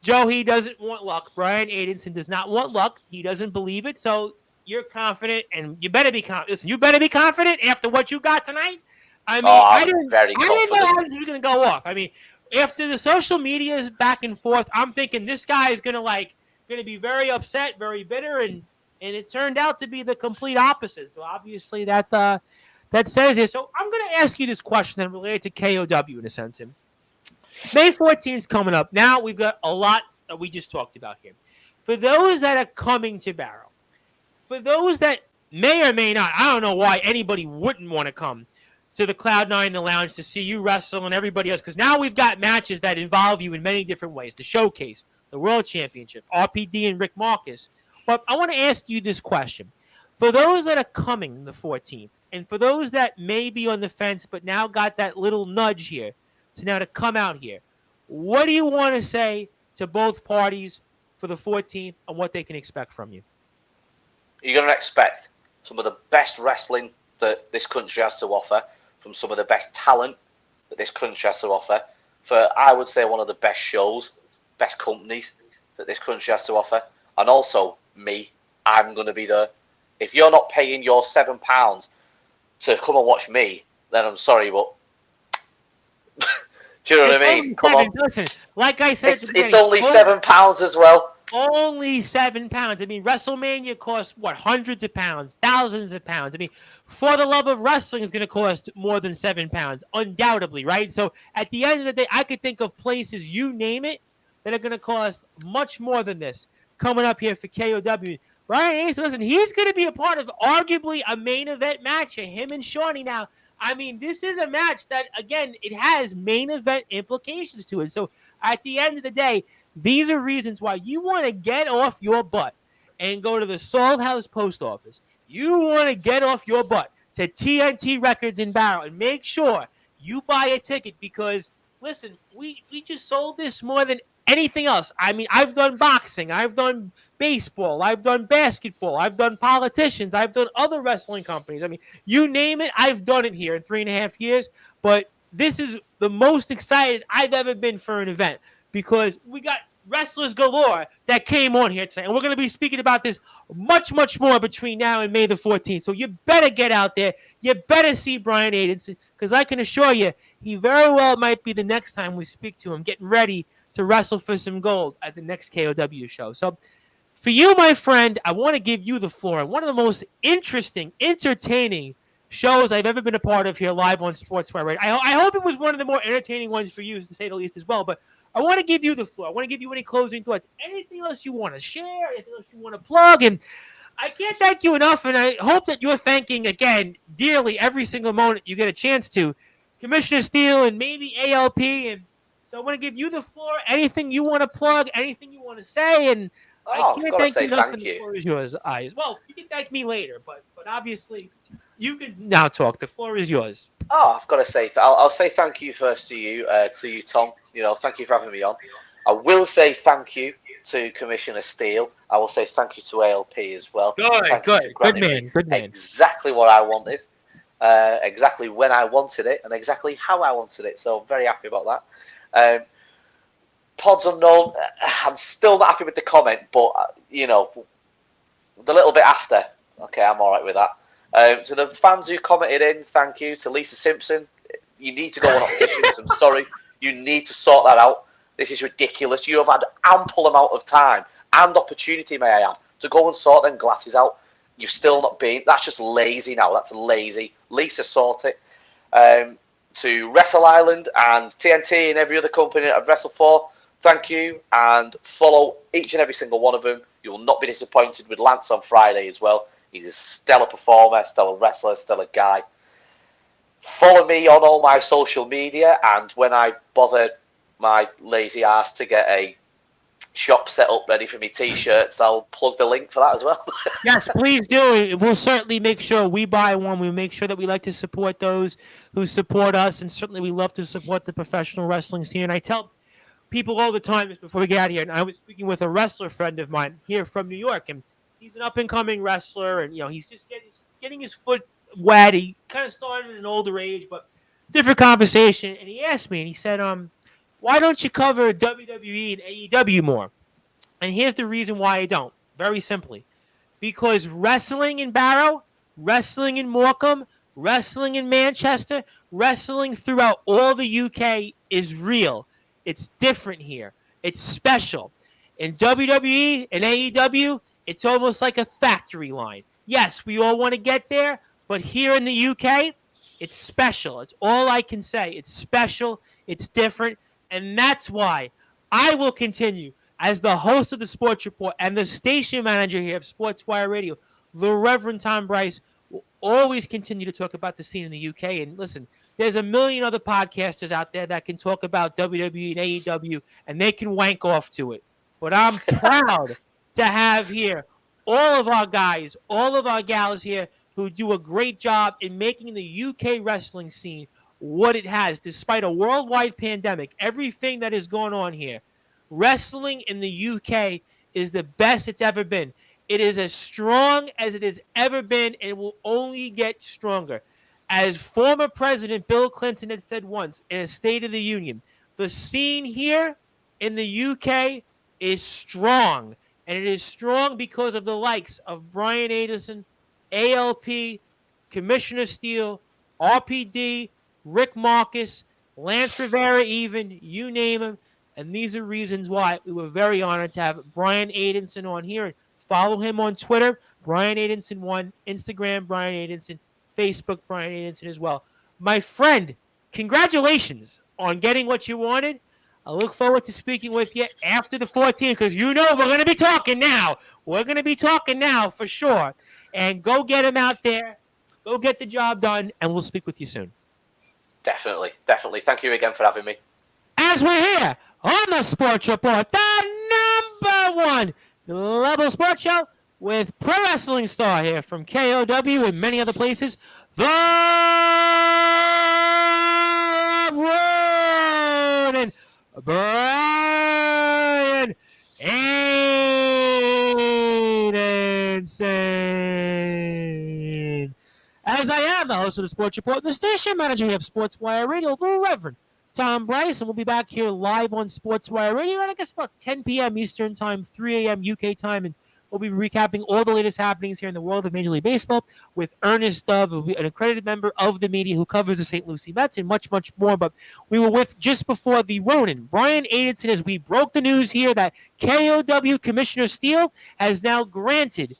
Joe, he doesn't want luck. Brian Aidenson does not want luck. He doesn't believe it. So you're confident, and you better be confident. Listen, you better be confident after what you got tonight. I mean, I didn't know how this was going to go off. I mean, after the social media is back and forth, I'm thinking this guy is going to be very upset, very bitter, and it turned out to be the complete opposite. So obviously that says it. So I'm going to ask you this question that related to KOW in a sense. And May 14th is coming up. Now we've got a lot that we just talked about here. For those that are coming to Barrow, for those that may or may not, I don't know why anybody wouldn't want to come to the Cloud9 the Lounge to see you wrestle and everybody else, because now we've got matches that involve you in many different ways. The Showcase, the World Championship, RPD and Rick Marcus. But I want to ask you this question. For those that are coming the 14th, and for those that may be on the fence but now got that little nudge here to come out here, what do you want to say to both parties for the 14th and what they can expect from you? You're going to expect some of the best wrestling that this country has to offer, from some of the best talent that this country has to offer, for, I would say, one of the best shows, best companies that this country has to offer. And also, me, I'm going to be there. If you're not paying your £7 to come and watch me, then I'm sorry, but do you know what I mean? Come on. Listen, like I said, it's only £7 as well. Only £7. I mean, WrestleMania costs, hundreds of pounds, thousands of pounds. I mean, For the Love of Wrestling is going to cost more than £7, undoubtedly, right? So at the end of the day, I could think of places, you name it, that are going to cost much more than this coming up here for KOW. Brian Aidenson, listen, he's going to be a part of arguably a main event match, him and Shaunee. Now, I mean, this is a match that, again, it has main event implications to it. So at the end of the day, these are reasons why you want to get off your butt and go to the Salt House Post Office. You want to get off your butt to TNT Records in Barrow and make sure you buy a ticket because, listen, we just sold this more than anything else. I mean, I've done boxing. I've done baseball. I've done basketball. I've done politicians. I've done other wrestling companies. I mean, you name it, I've done it here in 3.5 years. But this is the most excited I've ever been for an event because we got wrestlers galore that came on here tonight. And we're going to be speaking about this much, much more between now and May the 14th. So you better get out there. You better see Brian Aidenson because I can assure you he very well might be the next time we speak to him getting ready to wrestle for some gold at the next KOW show. So for you, my friend, I want to give you the floor. One of the most interesting, entertaining shows I've ever been a part of here live on Sportzwire. I hope it was one of the more entertaining ones for you, to say the least, as well. But I want to give you the floor. I want to give you any closing thoughts. Anything else you want to share? Anything else you want to plug? And I can't thank you enough, and I hope that you're thanking, again, dearly every single moment you get a chance to, Commissioner Steele and maybe ALP. And so I want to give you the floor. Anything you want to plug, anything you want to say, and I can't thank you enough. The floor is yours, Eyes. Well, you can thank me later, but obviously you can now talk. The floor is yours. Oh, I've got to say, I'll say thank you first to you, Tom. You know, thank you for having me on. I will say thank you to Commissioner Steele. I will say thank you to ALP as well. Good man. Exactly what I wanted, exactly when I wanted it, and exactly how I wanted it. So I'm very happy about that. Pods Unknown, I'm still not happy with the comment, but you know, the little bit after, okay, I'm all right with that. To the fans who commented in, thank you. To Lisa Simpson, you need to go on Opticians. I'm sorry. You need to sort that out. This is ridiculous. You have had ample amount of time and opportunity, may I add, to go and sort them glasses out. You've still not been. That's just lazy now. That's lazy. Lisa, sort it. to Wrestle Island and TNT and every other company that I've wrestled for, thank you, and follow each and every single one of them. You will not be disappointed with Lance on Friday as well. He's a stellar performer, stellar wrestler, stellar guy. Follow me on all my social media, and when I bother my lazy ass to get a shop set up ready for me t-shirts, I'll plug the link for that as well. Yes, please do. We'll certainly make sure we buy one. We make sure that we like to support those who support us, and certainly we love to support the professional wrestling scene. And I tell people all the time, just before we get out of here, and I was speaking with a wrestler friend of mine here from New York, and he's an up-and-coming wrestler, and he's just getting his foot wet. He kind of started at an older age, but different conversation. And he asked me, and he said, why don't you cover WWE and AEW more? And here's the reason why I don't. Very simply. Because wrestling in Barrow, wrestling in Morecambe, wrestling in Manchester, wrestling throughout all the UK is real. It's different here. It's special. In WWE and AEW, it's almost like a factory line. Yes, we all want to get there, but here in the UK, it's special. It's all I can say. It's special. It's different. And that's why I will continue as the host of the Sports Report and the station manager here of Sportswire Radio. The Reverend Tom Bryce will always continue to talk about the scene in the UK. And listen, there's a million other podcasters out there that can talk about WWE and AEW, and they can wank off to it. But I'm proud to have here all of our guys, all of our gals here who do a great job in making the UK wrestling scene what it has, despite a worldwide pandemic, everything that is going on here. Wrestling in the UK is the best it's ever been. It is as strong as it has ever been, and it will only get stronger. As former President Bill Clinton had said once in a State of the Union, the scene here in the UK is strong, and it is strong because of the likes of Brian Aidenson, ALP, Commissioner Steele, RPD, Rick Marcus, Lance Rivera even, you name him. And these are reasons why we were very honored to have Brian Aidenson on here. Follow him on Twitter, Brian Aidenson 1, Instagram, Brian Aidenson, Facebook, Brian Aidenson as well. My friend, congratulations on getting what you wanted. I look forward to speaking with you after the 14th, because we're going to be talking now. We're going to be talking now for sure. And go get him out there. Go get the job done, and we'll speak with you soon. Definitely. Thank you again for having me. As we're here on the Sports Report, the #1 global sports show with pro wrestling star here from KOW and many other places, the Ronan Brian Aidenson. As I am the host of the Sports Report and the station manager here of Sportswire Radio, the Reverend Tom Bryce, and we'll be back here live on Sportswire Radio at, I guess, about 10 p.m. Eastern Time, 3 a.m. UK time, and we'll be recapping all the latest happenings here in the world of Major League Baseball with Ernest Dove, an accredited member of the media who covers the St. Lucie Mets, and much, much more. But we were with just before the Ronan Brian Aidenson as we broke the news here that KOW Commissioner Steele has now granted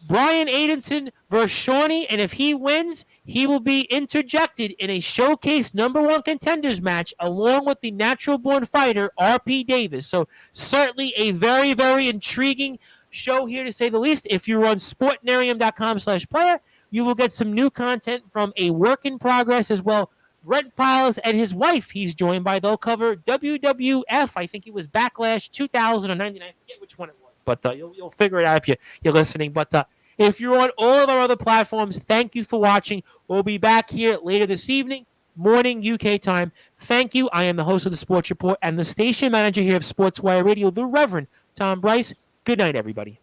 Brian Aidenson versus Shaunee, and if he wins, he will be interjected in a showcase #1 contenders match along with the natural-born fighter R.P. Davis. So certainly a very, very intriguing show here, to say the least. If you're on sportnarium.com/player, you will get some new content from a work in progress as well. Brent Piles and his wife he's joined by. They'll cover WWF. I think it was Backlash 2019. I forget which one it was, but you'll figure it out if you're listening. But if you're on all of our other platforms, thank you for watching. We'll be back here later this evening, morning UK time. Thank you. I am the host of the Sports Report and the station manager here of Sportswire Radio, the Reverend Tom Bryce. Good night, everybody.